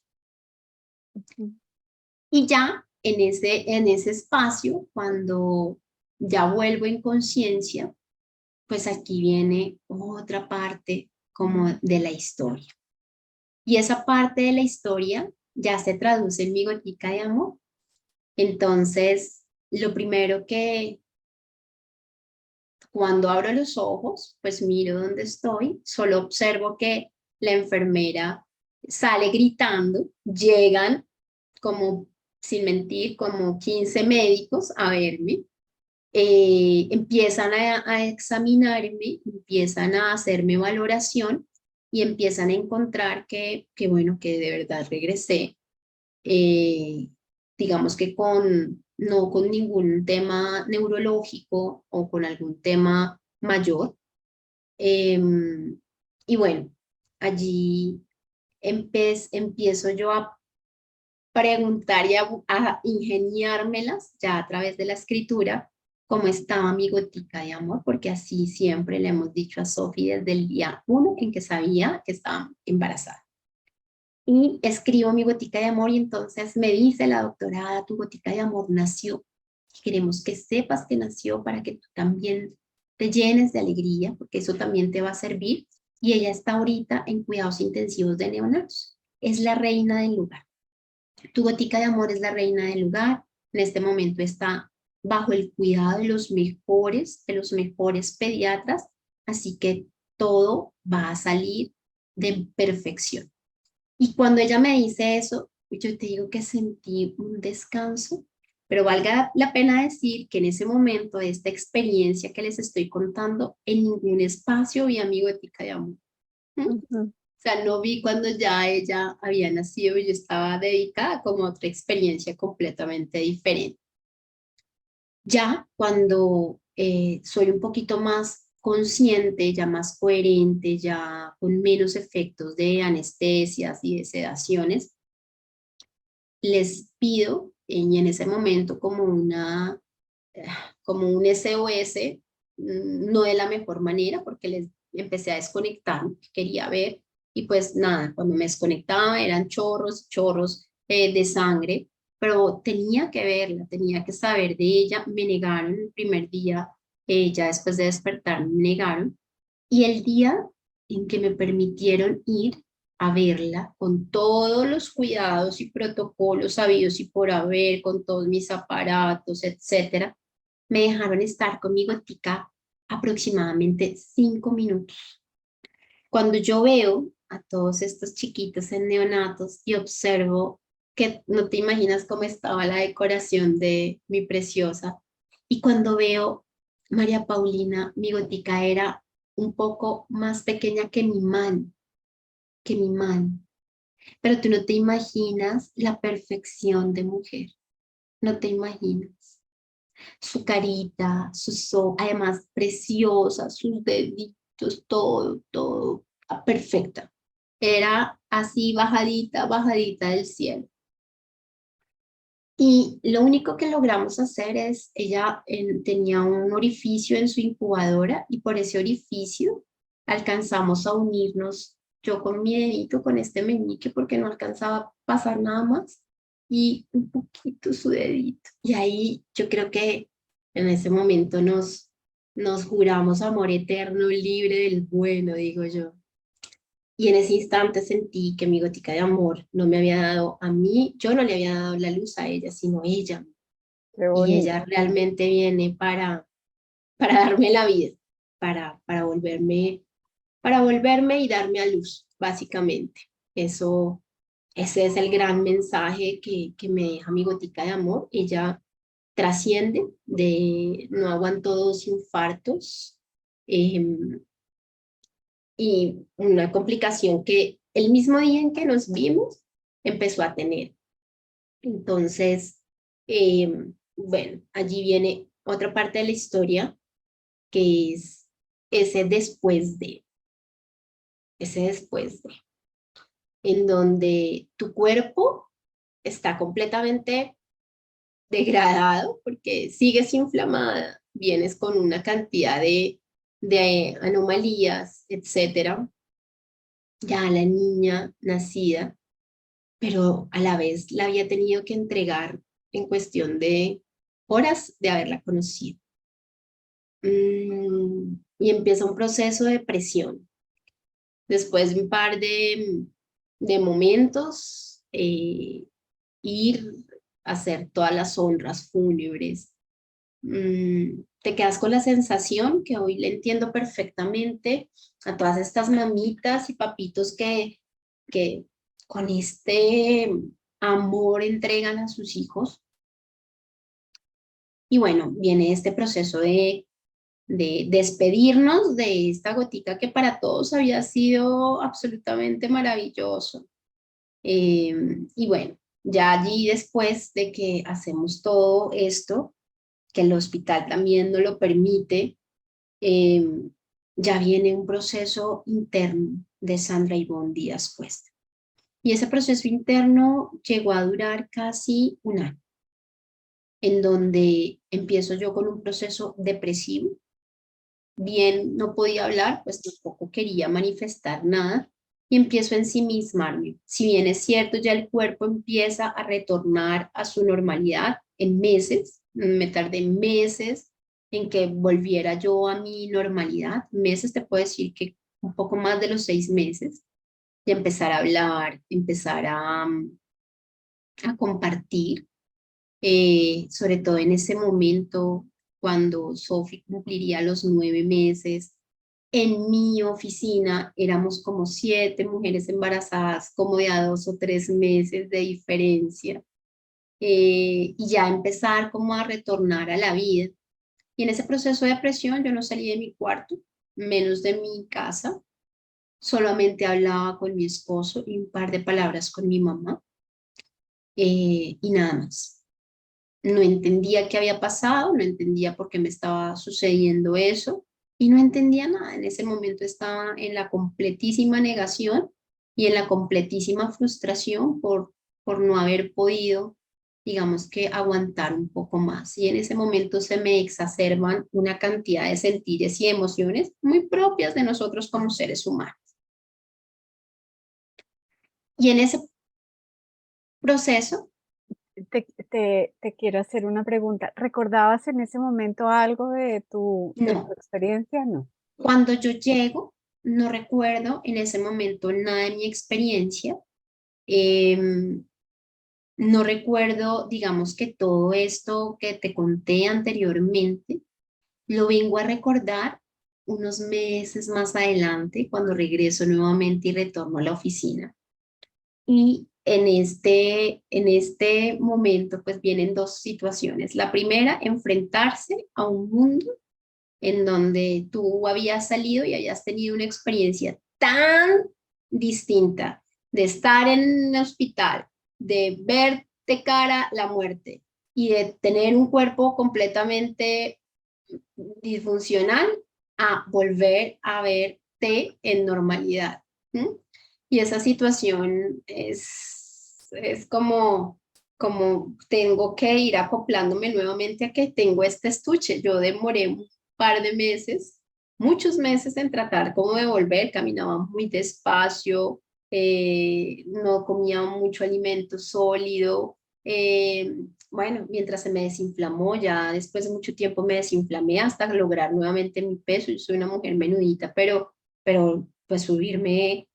Y ya en ese espacio, cuando ya vuelvo en conciencia, pues aquí viene otra parte como de la historia. Y esa parte de la historia ya se traduce en mi gotica de amor. Entonces, lo primero que cuando abro los ojos, pues miro dónde estoy, solo observo que la enfermera sale gritando, llegan como, sin mentir, como 15 médicos a verme. Empiezan a examinarme, empiezan a hacerme valoración y empiezan a encontrar que bueno, que de verdad regresé, eh, digamos que no con ningún tema neurológico o con algún tema mayor. Y bueno, allí empiezo yo a preguntar y a ingeniármelas ya a través de la escritura, cómo estaba mi gotica de amor, porque así siempre le hemos dicho a Sofi desde el día 1 en que sabía que estaba embarazada. Y escribo mi gotica de amor y entonces me dice la doctora, tu gotica de amor nació. Queremos que sepas que nació para que tú también te llenes de alegría, porque eso también te va a servir. Y ella está ahorita en cuidados intensivos de neonatos. Es la reina del lugar. Tu gotica de amor es la reina del lugar. En este momento está bajo el cuidado de los mejores pediatras, así que todo va a salir de perfección. Y cuando ella me dice eso, yo te digo que sentí un descanso, pero valga la pena decir que en ese momento de esta experiencia que les estoy contando, en ningún espacio vi a mi gotica de amor. O sea, no vi cuando ya ella había nacido y yo estaba dedicada como a otra experiencia completamente diferente. Ya cuando soy un poquito más consciente, ya más coherente, ya con menos efectos de anestesias y de sedaciones, les pido, y en ese momento como un SOS, no de la mejor manera, porque les empecé a desconectar, quería ver, y pues nada, cuando me desconectaba eran chorros de sangre, pero tenía que verla, tenía que saber de ella. Me negaron el primer día, ya después de despertar me negaron, y el día en que me permitieron ir a verla con todos los cuidados y protocolos habidos y por haber, con todos mis aparatos, etcétera, me dejaron estar con mi gotica aproximadamente 5 minutos. Cuando yo veo a todos estos chiquitos en neonatos y observo que no te imaginas cómo estaba la decoración de mi preciosa, y cuando veo María Paulina, mi gotica era un poco más pequeña que mi mano, pero tú no te imaginas la perfección de mujer, no te imaginas. Su carita, sus ojos, además preciosa, sus deditos, todo perfecta. Era así bajadita, bajadita del cielo. Y lo único que logramos hacer es, ella tenía un orificio en su incubadora y por ese orificio alcanzamos a unirnos, yo con mi dedito, con este meñique, porque no alcanzaba a pasar nada más, y un poquito su dedito. Y ahí yo creo que en ese momento nos juramos amor eterno, libre del bueno, digo yo. Y en ese instante sentí que mi gotica de amor no me había dado a mí, yo no le había dado la luz a ella, sino ella. Qué Y bonito. ella realmente viene para darme la vida, para volverme y darme a luz, básicamente. Ese es el gran mensaje que me deja mi gotica de amor. Ella trasciende, no aguantó 2 infartos, y una complicación que el mismo día en que nos vimos empezó a tener. Entonces, bueno, allí viene otra parte de la historia que es ese después de, en donde tu cuerpo está completamente degradado porque sigues inflamada, vienes con una cantidad de anomalías, etcétera. Ya la niña nacida, pero a la vez la había tenido que entregar en cuestión de horas de haberla conocido. Y empieza un proceso de depresión. Después de un par de momentos, ir a hacer todas las honras fúnebres. Te quedas con la sensación que hoy le entiendo perfectamente a todas estas mamitas y papitos que con este amor entregan a sus hijos. Y bueno, viene este proceso de despedirnos de esta gotica que para todos había sido absolutamente maravilloso. Y bueno, ya allí después de que hacemos todo esto, que el hospital también no lo permite, ya viene un proceso interno de Sandra Ivonne Díaz Cuesta. Y ese proceso interno llegó a durar casi un año, en donde empiezo yo con un proceso depresivo. Bien, no podía hablar, pues tampoco quería manifestar nada y empiezo a ensimismarme. Si bien es cierto, ya el cuerpo empieza a retornar a su normalidad en meses, me tardé meses en que volviera yo a mi normalidad, meses te puedo decir que un poco más de los 6 meses, y empezar a hablar, empezar a compartir, sobre todo en ese momento cuando Sophie cumpliría los 9 meses. En mi oficina éramos como 7 mujeres embarazadas, como de a 2 o 3 meses de diferencia, y ya empezar como a retornar a la vida. Y en ese proceso de depresión yo no salí de mi cuarto, menos de mi casa, solamente hablaba con mi esposo y un par de palabras con mi mamá, y nada más. No entendía qué había pasado, no entendía por qué me estaba sucediendo eso y no entendía nada. En ese momento estaba en la completísima negación y en la completísima frustración por no haber podido, digamos que, aguantar un poco más. Y en ese momento se me exacerban una cantidad de sentires y emociones muy propias de nosotros como seres humanos. Y en ese proceso, Te quiero hacer una pregunta. ¿Recordabas en ese momento algo de tu no. experiencia? No. Cuando yo llego, no recuerdo en ese momento nada de mi experiencia. No recuerdo, digamos, que todo esto que te conté anteriormente, lo vengo a recordar unos meses más adelante, cuando regreso nuevamente y retorno a la oficina. Y en este momento, pues vienen 2 situaciones. La primera, enfrentarse a un mundo en donde tú habías salido y habías tenido una experiencia tan distinta de estar en el hospital, de ver de cara la muerte y de tener un cuerpo completamente disfuncional a volver a verte en normalidad. Y esa situación es como tengo que ir acoplándome nuevamente a que tengo este estuche. Yo demoré un par de meses, muchos meses en tratar como de volver, caminaba muy despacio, no comía mucho alimento sólido. Bueno, mientras se me desinflamó, ya después de mucho tiempo me desinflamé hasta lograr nuevamente mi peso. Yo soy una mujer menudita, pero pues subirme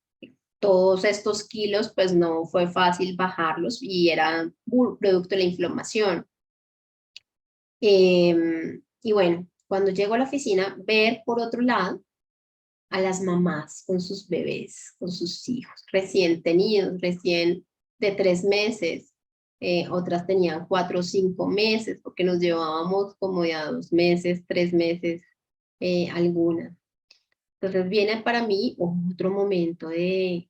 todos estos kilos, pues no fue fácil bajarlos y era producto de la inflamación. Y bueno, cuando llego a la oficina, ver por otro lado a las mamás con sus bebés, con sus hijos recién tenidos, recién de 3 meses, otras tenían 4 o 5 meses, porque nos llevábamos como de a 2 meses, 3 meses, algunas. Entonces viene para mí otro momento de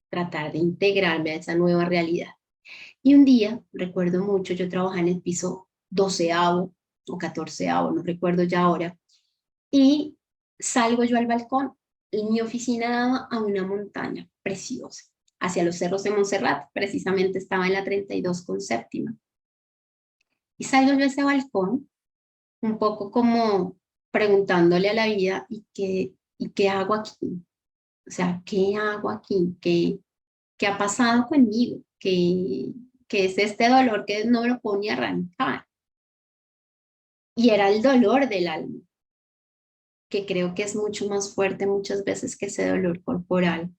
tratar de integrarme a esa nueva realidad. Y un día, recuerdo mucho, yo trabajaba en el piso 12º o 14º, no recuerdo ya ahora, y salgo yo al balcón y mi oficina daba a una montaña preciosa, hacia los cerros de Monserrate, precisamente estaba en la 32 con séptima. Y salgo yo a ese balcón, un poco como preguntándole a la vida, ¿y qué hago aquí? O sea, ¿qué hago aquí? ¿Qué ha pasado conmigo? ¿Qué es este dolor que no me lo puedo ni arrancar? Y era el dolor del alma, que creo que es mucho más fuerte muchas veces que ese dolor corporal.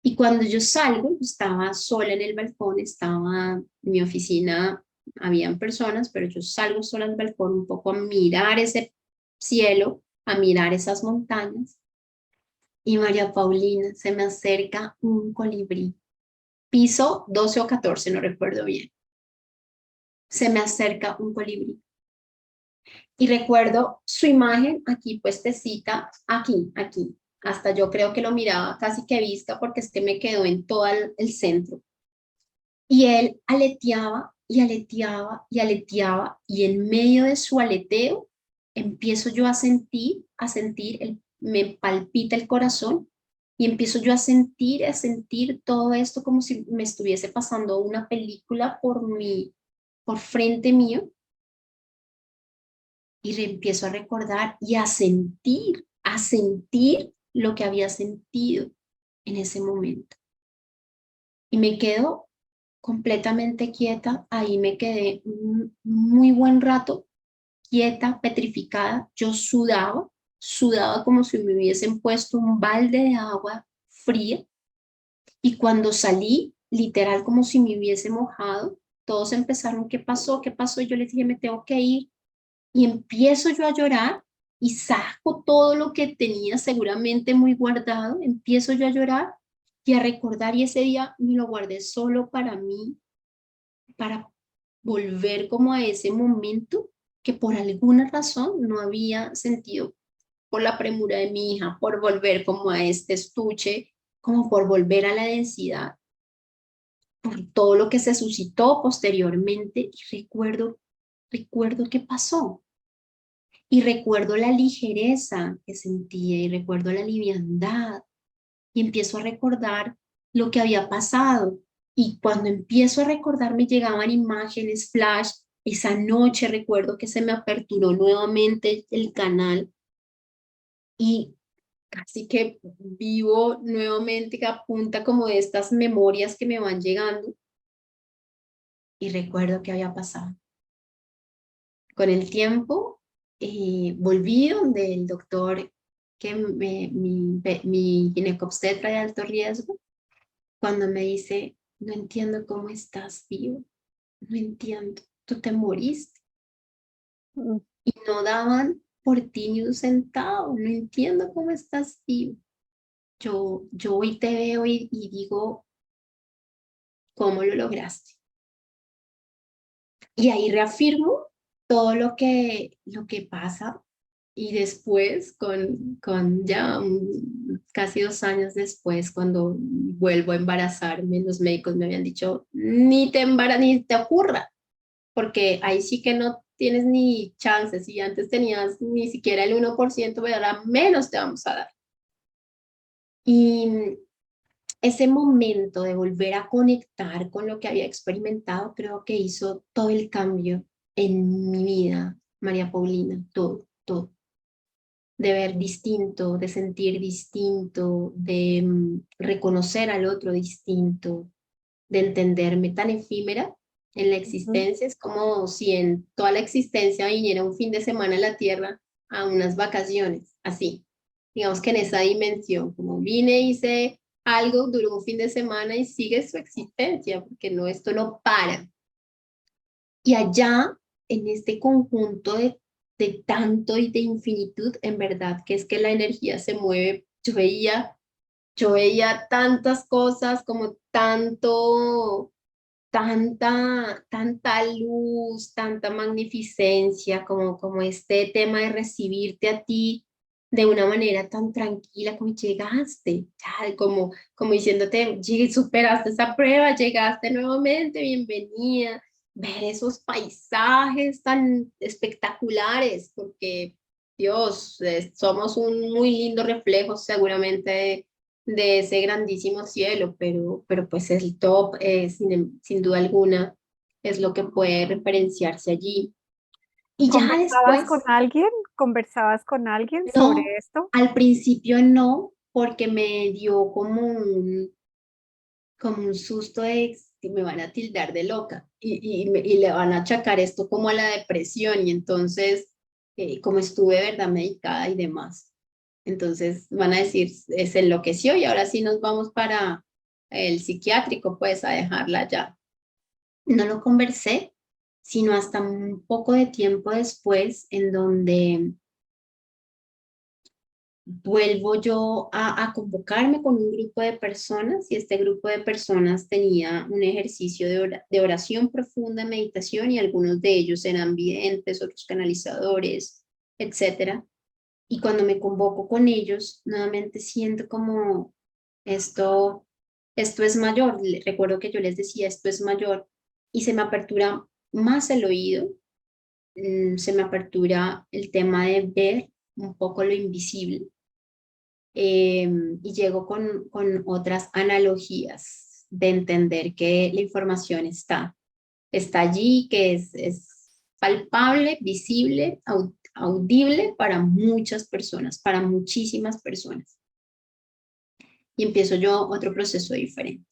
Y cuando yo salgo, estaba sola en el balcón, estaba en mi oficina, habían personas, pero yo salgo sola al balcón un poco a mirar ese cielo, a mirar esas montañas. Y María Paulina, se me acerca un colibrí, piso 12 o 14, no recuerdo bien. Se me acerca un colibrí. Y recuerdo su imagen aquí puestecita, aquí. Hasta yo creo que lo miraba casi que visca porque es que me quedó en todo el centro. Y él aleteaba y aleteaba y aleteaba y en medio de su aleteo empiezo yo a sentir, me palpita el corazón y empiezo yo a sentir todo esto como si me estuviese pasando una película por frente mío. Y empiezo a recordar y a sentir lo que había sentido en ese momento. Y me quedo completamente quieta, ahí me quedé un muy buen rato, quieta, petrificada. Yo sudaba como si me hubiesen puesto un balde de agua fría. Y cuando salí, literal como si me hubiese mojado, todos empezaron, ¿qué pasó? ¿Qué pasó? Y yo les dije, me tengo que ir. Y empiezo yo a llorar y saco todo lo que tenía seguramente muy guardado, empiezo yo a llorar y a recordar, y ese día me lo guardé solo para mí, para volver como a ese momento que por alguna razón no había sentido, por la premura de mi hija, por volver como a este estuche, como por volver a la densidad, por todo lo que se suscitó posteriormente. Y recuerdo qué pasó. Y recuerdo la ligereza que sentía y recuerdo la liviandad y empiezo a recordar lo que había pasado. Y cuando empiezo a recordar me llegaban imágenes, flash. Esa noche recuerdo que se me aperturó nuevamente el canal y casi que vivo nuevamente a punta como de estas memorias que me van llegando y recuerdo que había pasado. Con el tiempo volví donde el doctor, mi ginecobstetra de alto riesgo, cuando me dice, no entiendo cómo estás vivo, no entiendo, tú te moriste. Y no daban por ti ni un centavo, no entiendo cómo estás vivo. Yo hoy te veo y digo, ¿cómo lo lograste? Y ahí reafirmo todo lo que pasa. Y después, con ya casi 2 años después, cuando vuelvo a embarazarme, los médicos me habían dicho, ni te ocurra, porque ahí sí que no tienes ni chances. Si antes tenías ni siquiera el 1%, pero ahora menos te vamos a dar. Y ese momento de volver a conectar con lo que había experimentado, creo que hizo todo el cambio en mi vida, María Paulina, todo, todo. De ver distinto, de sentir distinto, de reconocer al otro distinto, de entenderme tan efímera en la Ujú. existencia. Es como si en toda la existencia viniera un fin de semana a la Tierra a unas vacaciones, así. Digamos que en esa dimensión, como vine, hice algo, duró un fin de semana y sigue su existencia, porque no, esto no para. Y allá, en este conjunto de tanto y de infinitud, en verdad que es que la energía se mueve. Yo veía tantas cosas, como tanta luz, tanta magnificencia, como este tema de recibirte a ti de una manera tan tranquila, como llegaste, ya, como diciéndote, superaste esa prueba, llegaste nuevamente, bienvenida, ver esos paisajes tan espectaculares, porque Dios, somos un muy lindo reflejo seguramente de ese grandísimo cielo, pero pues el top, sin duda alguna, es lo que puede referenciarse allí. Y ya ¿Conversabas con después, alguien? ¿Conversabas con alguien sobre no, esto? al principio no, porque me dio como un susto de que me van a tildar de loca y le van a achacar esto como a la depresión y entonces, como estuve, ¿verdad?, medicada y demás. Entonces van a decir, se enloqueció y ahora sí nos vamos para el psiquiátrico, pues a dejarla ya. No lo conversé, sino hasta un poco de tiempo después, en donde vuelvo yo a convocarme con un grupo de personas y este grupo de personas tenía un ejercicio de oración profunda, meditación y algunos de ellos eran videntes, otros canalizadores, etcétera. Y cuando me convoco con ellos, nuevamente siento como esto, esto es mayor. Recuerdo que yo les decía, esto es mayor y se me apertura más el oído, se me apertura el tema de ver un poco lo invisible y llego con otras analogías de entender que la información está allí, que es palpable, visible, audible para muchas personas, para muchísimas personas. Y empiezo yo otro proceso diferente.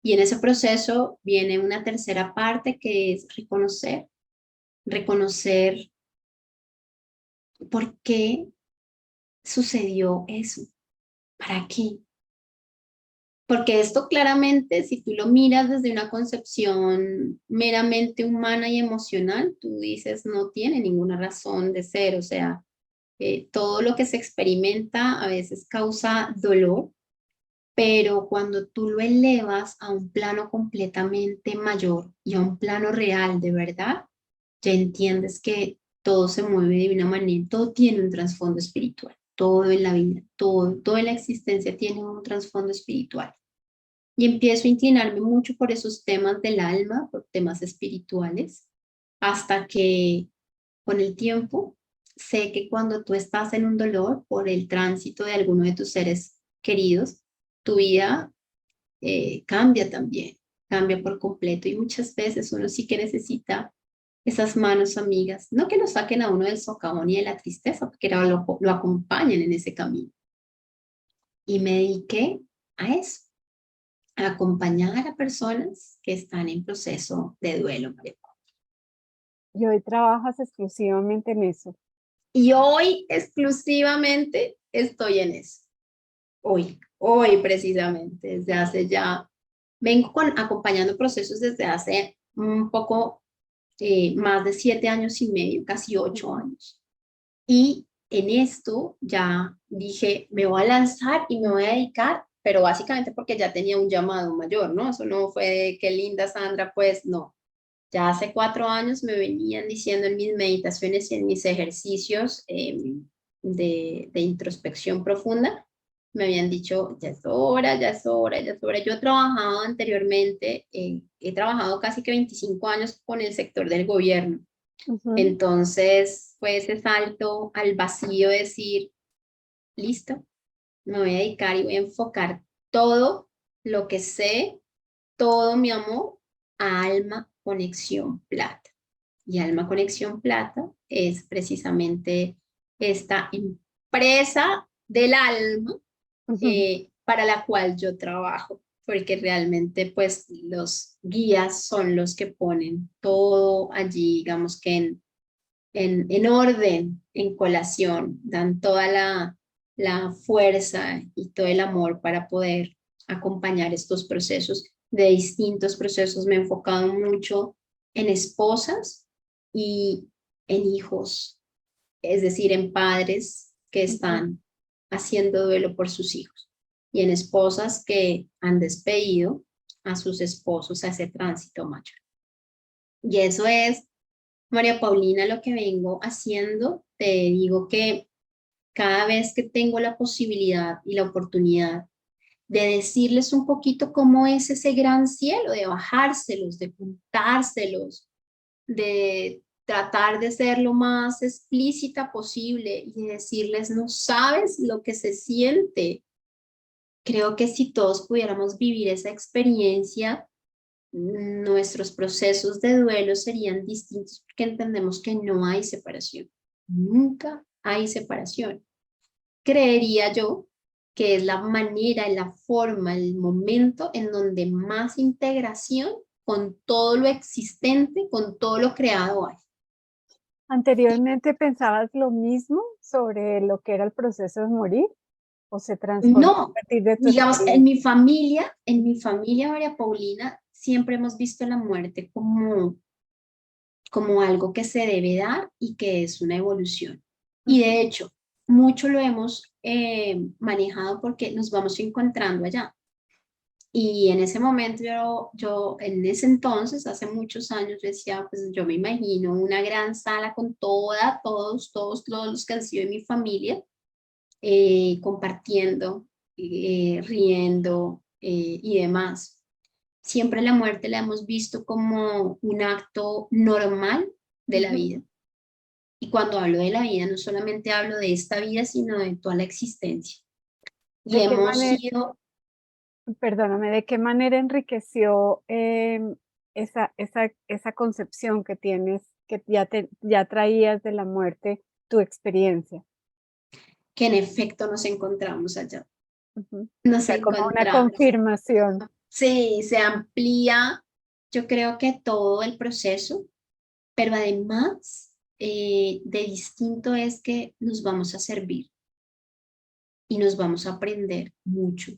Y en ese proceso viene una tercera parte que es reconocer por qué sucedió eso, para qué. Porque esto claramente, si tú lo miras desde una concepción meramente humana y emocional, tú dices, no tiene ninguna razón de ser, o sea, todo lo que se experimenta a veces causa dolor, pero cuando tú lo elevas a un plano completamente mayor y a un plano real de verdad, ya entiendes que todo se mueve de una manera, todo tiene un trasfondo espiritual, todo en la vida, todo en la existencia tiene un trasfondo espiritual. Y empiezo a inclinarme mucho por esos temas del alma, por temas espirituales, hasta que con el tiempo sé que cuando tú estás en un dolor por el tránsito de alguno de tus seres queridos, tu vida cambia también, cambia por completo y muchas veces uno sí que necesita esas manos amigas, no que lo saquen a uno del socavón y de la tristeza, porque lo acompañan en ese camino. Y me dediqué a eso, a acompañar a personas que están en proceso de duelo, María Paula. Y hoy trabajas exclusivamente en eso. Y hoy exclusivamente estoy en eso. Hoy precisamente, desde hace ya, vengo acompañando procesos desde hace un poco más de 7 años y medio, casi 8 años. Y en esto ya dije, me voy a lanzar y me voy a dedicar, pero básicamente porque ya tenía un llamado mayor, ¿no? Eso no fue de qué linda Sandra, pues no. Ya hace 4 años me venían diciendo en mis meditaciones y en mis ejercicios de introspección profunda, me habían dicho, ya es hora, ya es hora, ya es hora. Yo he trabajado anteriormente, he trabajado casi que 25 años con el sector del gobierno. Ujú. Entonces fue ese salto al vacío de decir, listo, me voy a dedicar y voy a enfocar todo lo que sé, todo mi amor a Alma Conexión Plata. Y Alma Conexión Plata es precisamente esta empresa del alma para la cual yo trabajo, porque realmente pues los guías son los que ponen todo allí, digamos que en orden, en colación, dan toda la fuerza y todo el amor para poder acompañar estos procesos, de distintos procesos. Me he enfocado mucho en esposas y en hijos, es decir, en padres que están haciendo duelo por sus hijos y en esposas que han despedido a sus esposos a ese tránsito mayor. Y eso es, María Paulina, lo que vengo haciendo. Te digo que cada vez que tengo la posibilidad y la oportunidad de decirles un poquito cómo es ese gran cielo, de bajárselos, de puntárselos, de tratar de ser lo más explícita posible y decirles, no sabes lo que se siente. Creo que si todos pudiéramos vivir esa experiencia, nuestros procesos de duelo serían distintos porque entendemos que no hay separación. Nunca hay separación. Creería yo que es la manera, la forma, el momento en donde más integración con todo lo existente, con todo lo creado hay. ¿Anteriormente pensabas lo mismo sobre lo que era el proceso de morir? ¿O se transformó a No, partir de tu digamos, experiencia? en mi familia, María Paulina, siempre hemos visto la muerte como algo que se debe dar y que es una evolución. Y de hecho, mucho lo hemos manejado porque nos vamos encontrando allá. Y en ese momento, yo en ese entonces, hace muchos años, decía, pues yo me imagino una gran sala con todos los que han sido de mi familia, compartiendo, riendo y demás. Siempre la muerte la hemos visto como un acto normal de la vida. Y cuando hablo de la vida, no solamente hablo de esta vida, sino de toda la existencia. Y ¿De qué hemos manera, sido, perdóname, de qué manera enriqueció esa concepción que tienes, que ya traías de la muerte, tu experiencia? que en efecto nos encontramos allá. Ujú. O Nos sea, como una encontramos. confirmación. Sí, se amplía, yo creo que todo el proceso, pero además de distinto es que nos vamos a servir y nos vamos a aprender mucho.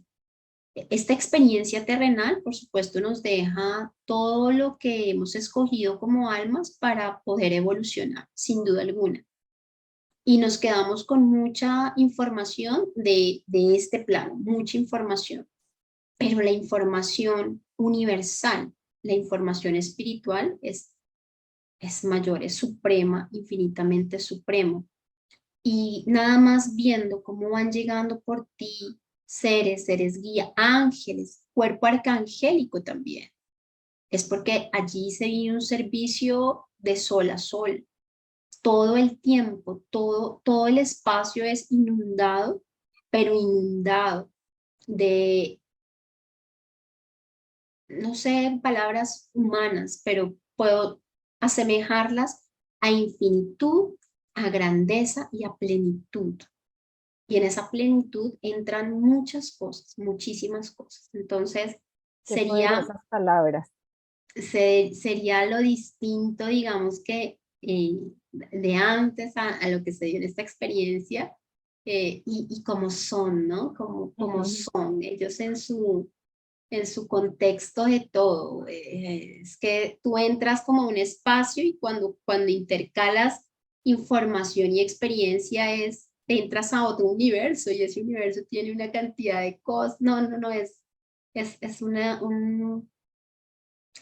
Esta experiencia terrenal, por supuesto, nos deja todo lo que hemos escogido como almas para poder evolucionar, sin duda alguna. Y nos quedamos con mucha información de este plano, mucha información. Pero la información universal, la información espiritual es mayor, es suprema, infinitamente supremo. Y nada más viendo cómo van llegando por ti seres guía, ángeles, cuerpo arcangélico también. Es porque allí se vive un servicio de sol a sol. Todo el tiempo, todo el espacio es inundado, pero inundado de, no sé, en palabras humanas, pero puedo asemejarlas a infinitud, a grandeza y a plenitud. Y en esa plenitud entran muchas cosas, muchísimas cosas. Entonces, Qué sería, poderosas palabras. sería lo distinto, digamos que de antes a lo que se dio en esta experiencia y cómo son, ¿no? Como Ujú. son ellos en su contexto de todo. Es que tú entras como a un espacio y cuando intercalas información y experiencia entras a otro universo y ese universo tiene una cantidad de cosas. No,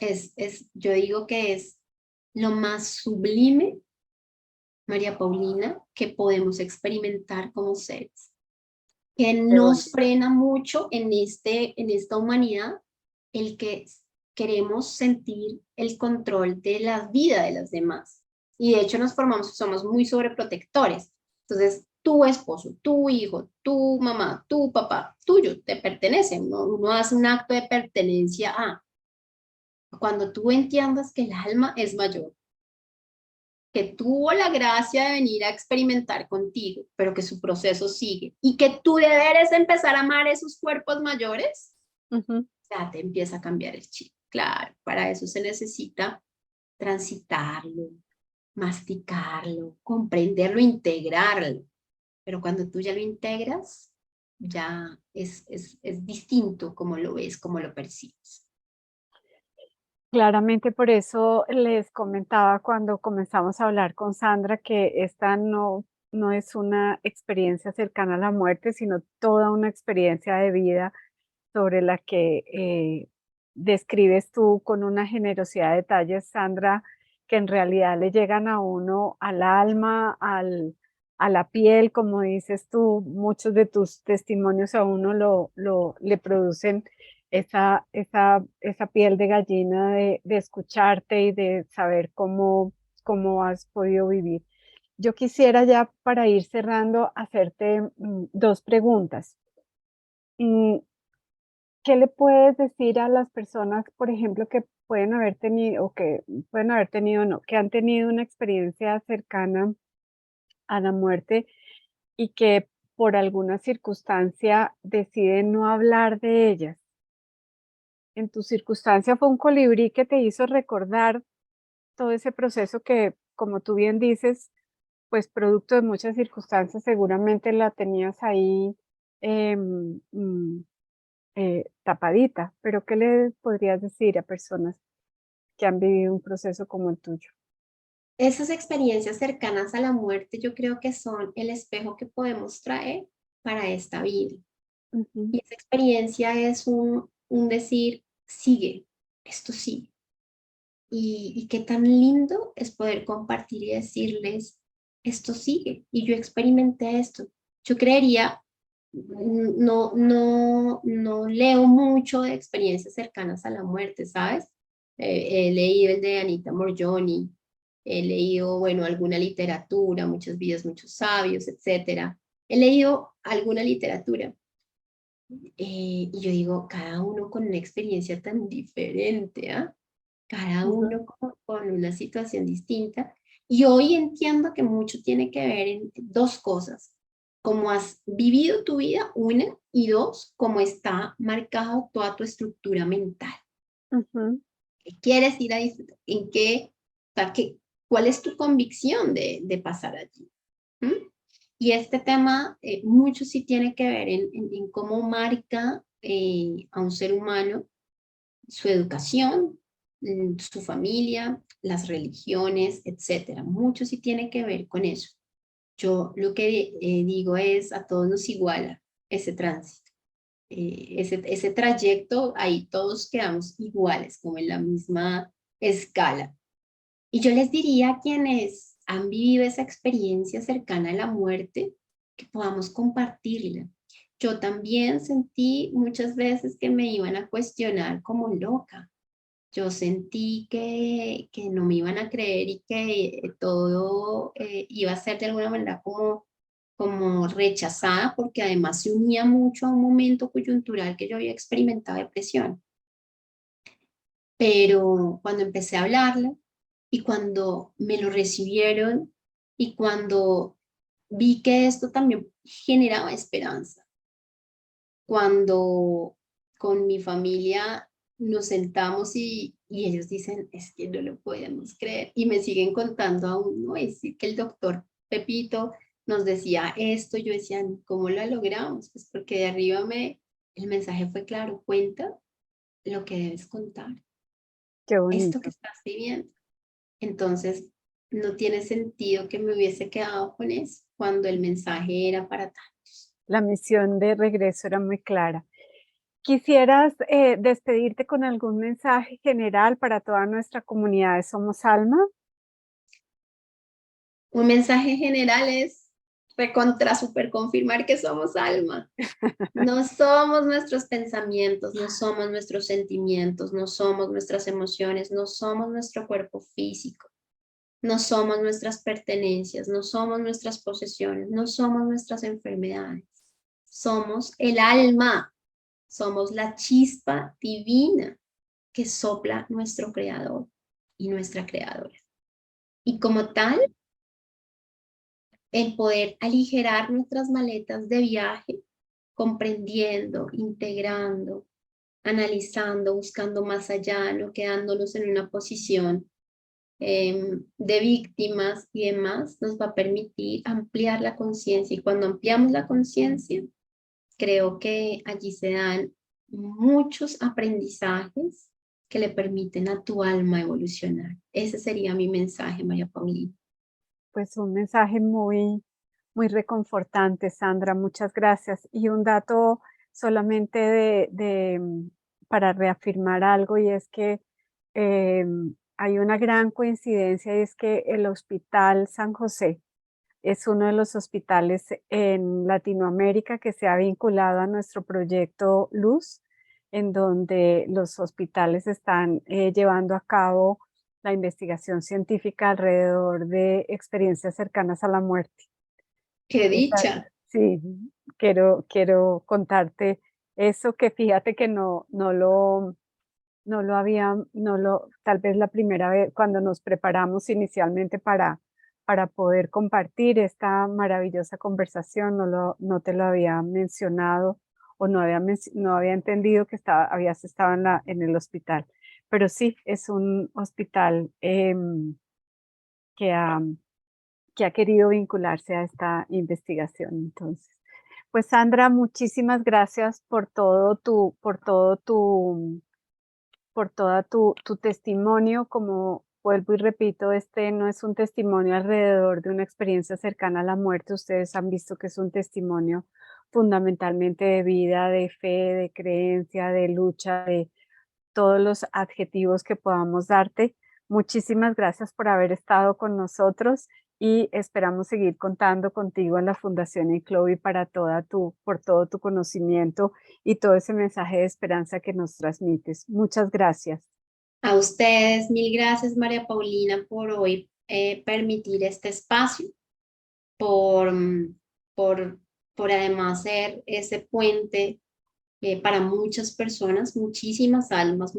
es yo digo que es lo más sublime, María Paulina, que podemos experimentar como seres, que Qué nos bonito. frena mucho en esta humanidad el que queremos sentir el control de la vida de los demás. Y de hecho nos formamos, somos muy sobreprotectores. Entonces tu esposo, tu hijo, tu mamá, tu papá, tuyo, te pertenece. Uno hace un acto de pertenencia a. Cuando tú entiendas que el alma es mayor, que tuvo la gracia de venir a experimentar contigo, pero que su proceso sigue, y que tu deber es empezar a amar esos cuerpos mayores, ya te empieza a cambiar el chip. Claro, para eso se necesita transitarlo, masticarlo, comprenderlo, integrarlo. Pero cuando tú ya lo integras, ya es distinto como lo ves, como lo percibes. Claramente por eso les comentaba cuando comenzamos a hablar con Sandra que esta no es una experiencia cercana a la muerte, sino toda una experiencia de vida sobre la que describes tú con una generosidad de detalles, Sandra, que en realidad le llegan a uno al alma, a la piel, como dices tú. Muchos de tus testimonios a uno le producen esa piel de gallina de escucharte y de saber cómo has podido vivir. Yo quisiera ya para ir cerrando hacerte dos preguntas. ¿Qué le puedes decir a las personas, por ejemplo, que pueden haber tenido, o que pueden haber tenido, no, que han tenido una experiencia cercana a la muerte y que por alguna circunstancia deciden no hablar de ellas? En tu circunstancia fue un colibrí que te hizo recordar todo ese proceso que, como tú bien dices, pues producto de muchas circunstancias, seguramente la tenías ahí em, mm, tapadita, pero ¿qué le podrías decir a personas que han vivido un proceso como el tuyo? Esas experiencias cercanas a la muerte yo creo que son el espejo que podemos traer para esta vida. Ujú, Y esa experiencia es un decir, sigue, esto sigue. Y qué tan lindo es poder compartir y decirles, esto sigue, y yo experimenté esto. Yo creería, no leo mucho de experiencias cercanas a la muerte, ¿sabes? He leído el de Anita Moorjani, he leído, bueno, alguna literatura, muchos videos, muchos sabios, etcétera. He leído alguna literatura, y yo digo, cada uno con una experiencia tan diferente, ¿ah? Cada ujú. uno con una situación distinta. Y hoy entiendo que mucho tiene que ver en dos cosas: cómo has vivido tu vida, una, y dos, cómo está marcado toda tu estructura mental. Ujú. ¿Qué quieres ir a disfrutar? ¿En qué, o sea, cuál es tu convicción de pasar allí? ¿Mm? Y este tema mucho sí tiene que ver en cómo marca a un ser humano su educación, su familia, las religiones, etcétera. Mucho sí tiene que ver con eso. Yo lo que digo es, a todos nos iguala ese tránsito, ese trayecto, ahí todos quedamos iguales, como en la misma escala. Y yo les diría a quienes han vivido esa experiencia cercana a la muerte, que podamos compartirla. Yo también sentí muchas veces que me iban a cuestionar como loca. Yo sentí que no me iban a creer y que todo iba a ser de alguna manera como rechazada, porque además se unía mucho a un momento coyuntural que yo había experimentado depresión. Pero cuando empecé a hablarla y cuando me lo recibieron y cuando vi que esto también generaba esperanza, cuando con mi familia nos sentamos y ellos dicen, es que no lo podemos creer, y me siguen contando aún, ¿no? Es decir, que el doctor Pepito nos decía esto, yo decía, ¿cómo lo logramos? Pues porque de arriba el mensaje fue claro: cuenta lo que debes contar, Qué esto que bonito. estás viviendo. Entonces, no tiene sentido que me hubiese quedado con eso cuando el mensaje era para tantos. La misión de regreso era muy clara. ¿Quisieras despedirte con algún mensaje general para toda nuestra comunidad de Somos Alma? Un mensaje general es recontra super confirmar que somos alma. No somos nuestros pensamientos, no somos nuestros sentimientos, no somos nuestras emociones, no somos nuestro cuerpo físico. No somos nuestras pertenencias, no somos nuestras posesiones, no somos nuestras enfermedades. Somos el alma, somos la chispa divina que sopla nuestro creador y nuestra creadora. Y como tal, el poder aligerar nuestras maletas de viaje, comprendiendo, integrando, analizando, buscando más allá, no quedándonos en una posición de víctimas y demás, nos va a permitir ampliar la conciencia. Y cuando ampliamos la conciencia, creo que allí se dan muchos aprendizajes que le permiten a tu alma evolucionar. Ese sería mi mensaje, María Paulina. Pues un mensaje muy, muy reconfortante, Sandra, muchas gracias. Y un dato solamente para reafirmar algo, y es que hay una gran coincidencia, y es que el Hospital San José es uno de los hospitales en Latinoamérica que se ha vinculado a nuestro proyecto Luz, en donde los hospitales están llevando a cabo la investigación científica alrededor de experiencias cercanas a la muerte. ¡Qué dicha! Sí, quiero contarte eso, que fíjate que no lo había, tal vez la primera vez cuando nos preparamos inicialmente para poder compartir esta maravillosa conversación, no te lo había mencionado, o no había entendido que habías estado en el hospital. Pero sí, es un hospital que ha querido vincularse a esta investigación. Entonces, pues Sandra, muchísimas gracias por todo tu testimonio. Como vuelvo y repito, este no es un testimonio alrededor de una experiencia cercana a la muerte. Ustedes han visto que es un testimonio fundamentalmente de vida, de fe, de creencia, de lucha, de todos los adjetivos que podamos darte. Muchísimas gracias por haber estado con nosotros, y esperamos seguir contando contigo en la Fundación Inclovi por todo tu conocimiento y todo ese mensaje de esperanza que nos transmites. Muchas gracias. A ustedes, mil gracias, María Paulina, por hoy permitir este espacio, por, por, por además ser ese puente para muchas personas, muchísimas almas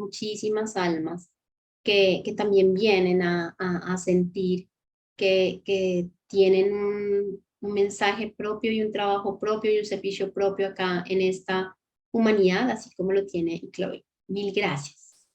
que también vienen a sentir que tienen un mensaje propio y un trabajo propio y un servicio propio acá en esta humanidad, así como lo tiene Chloe. Mil gracias.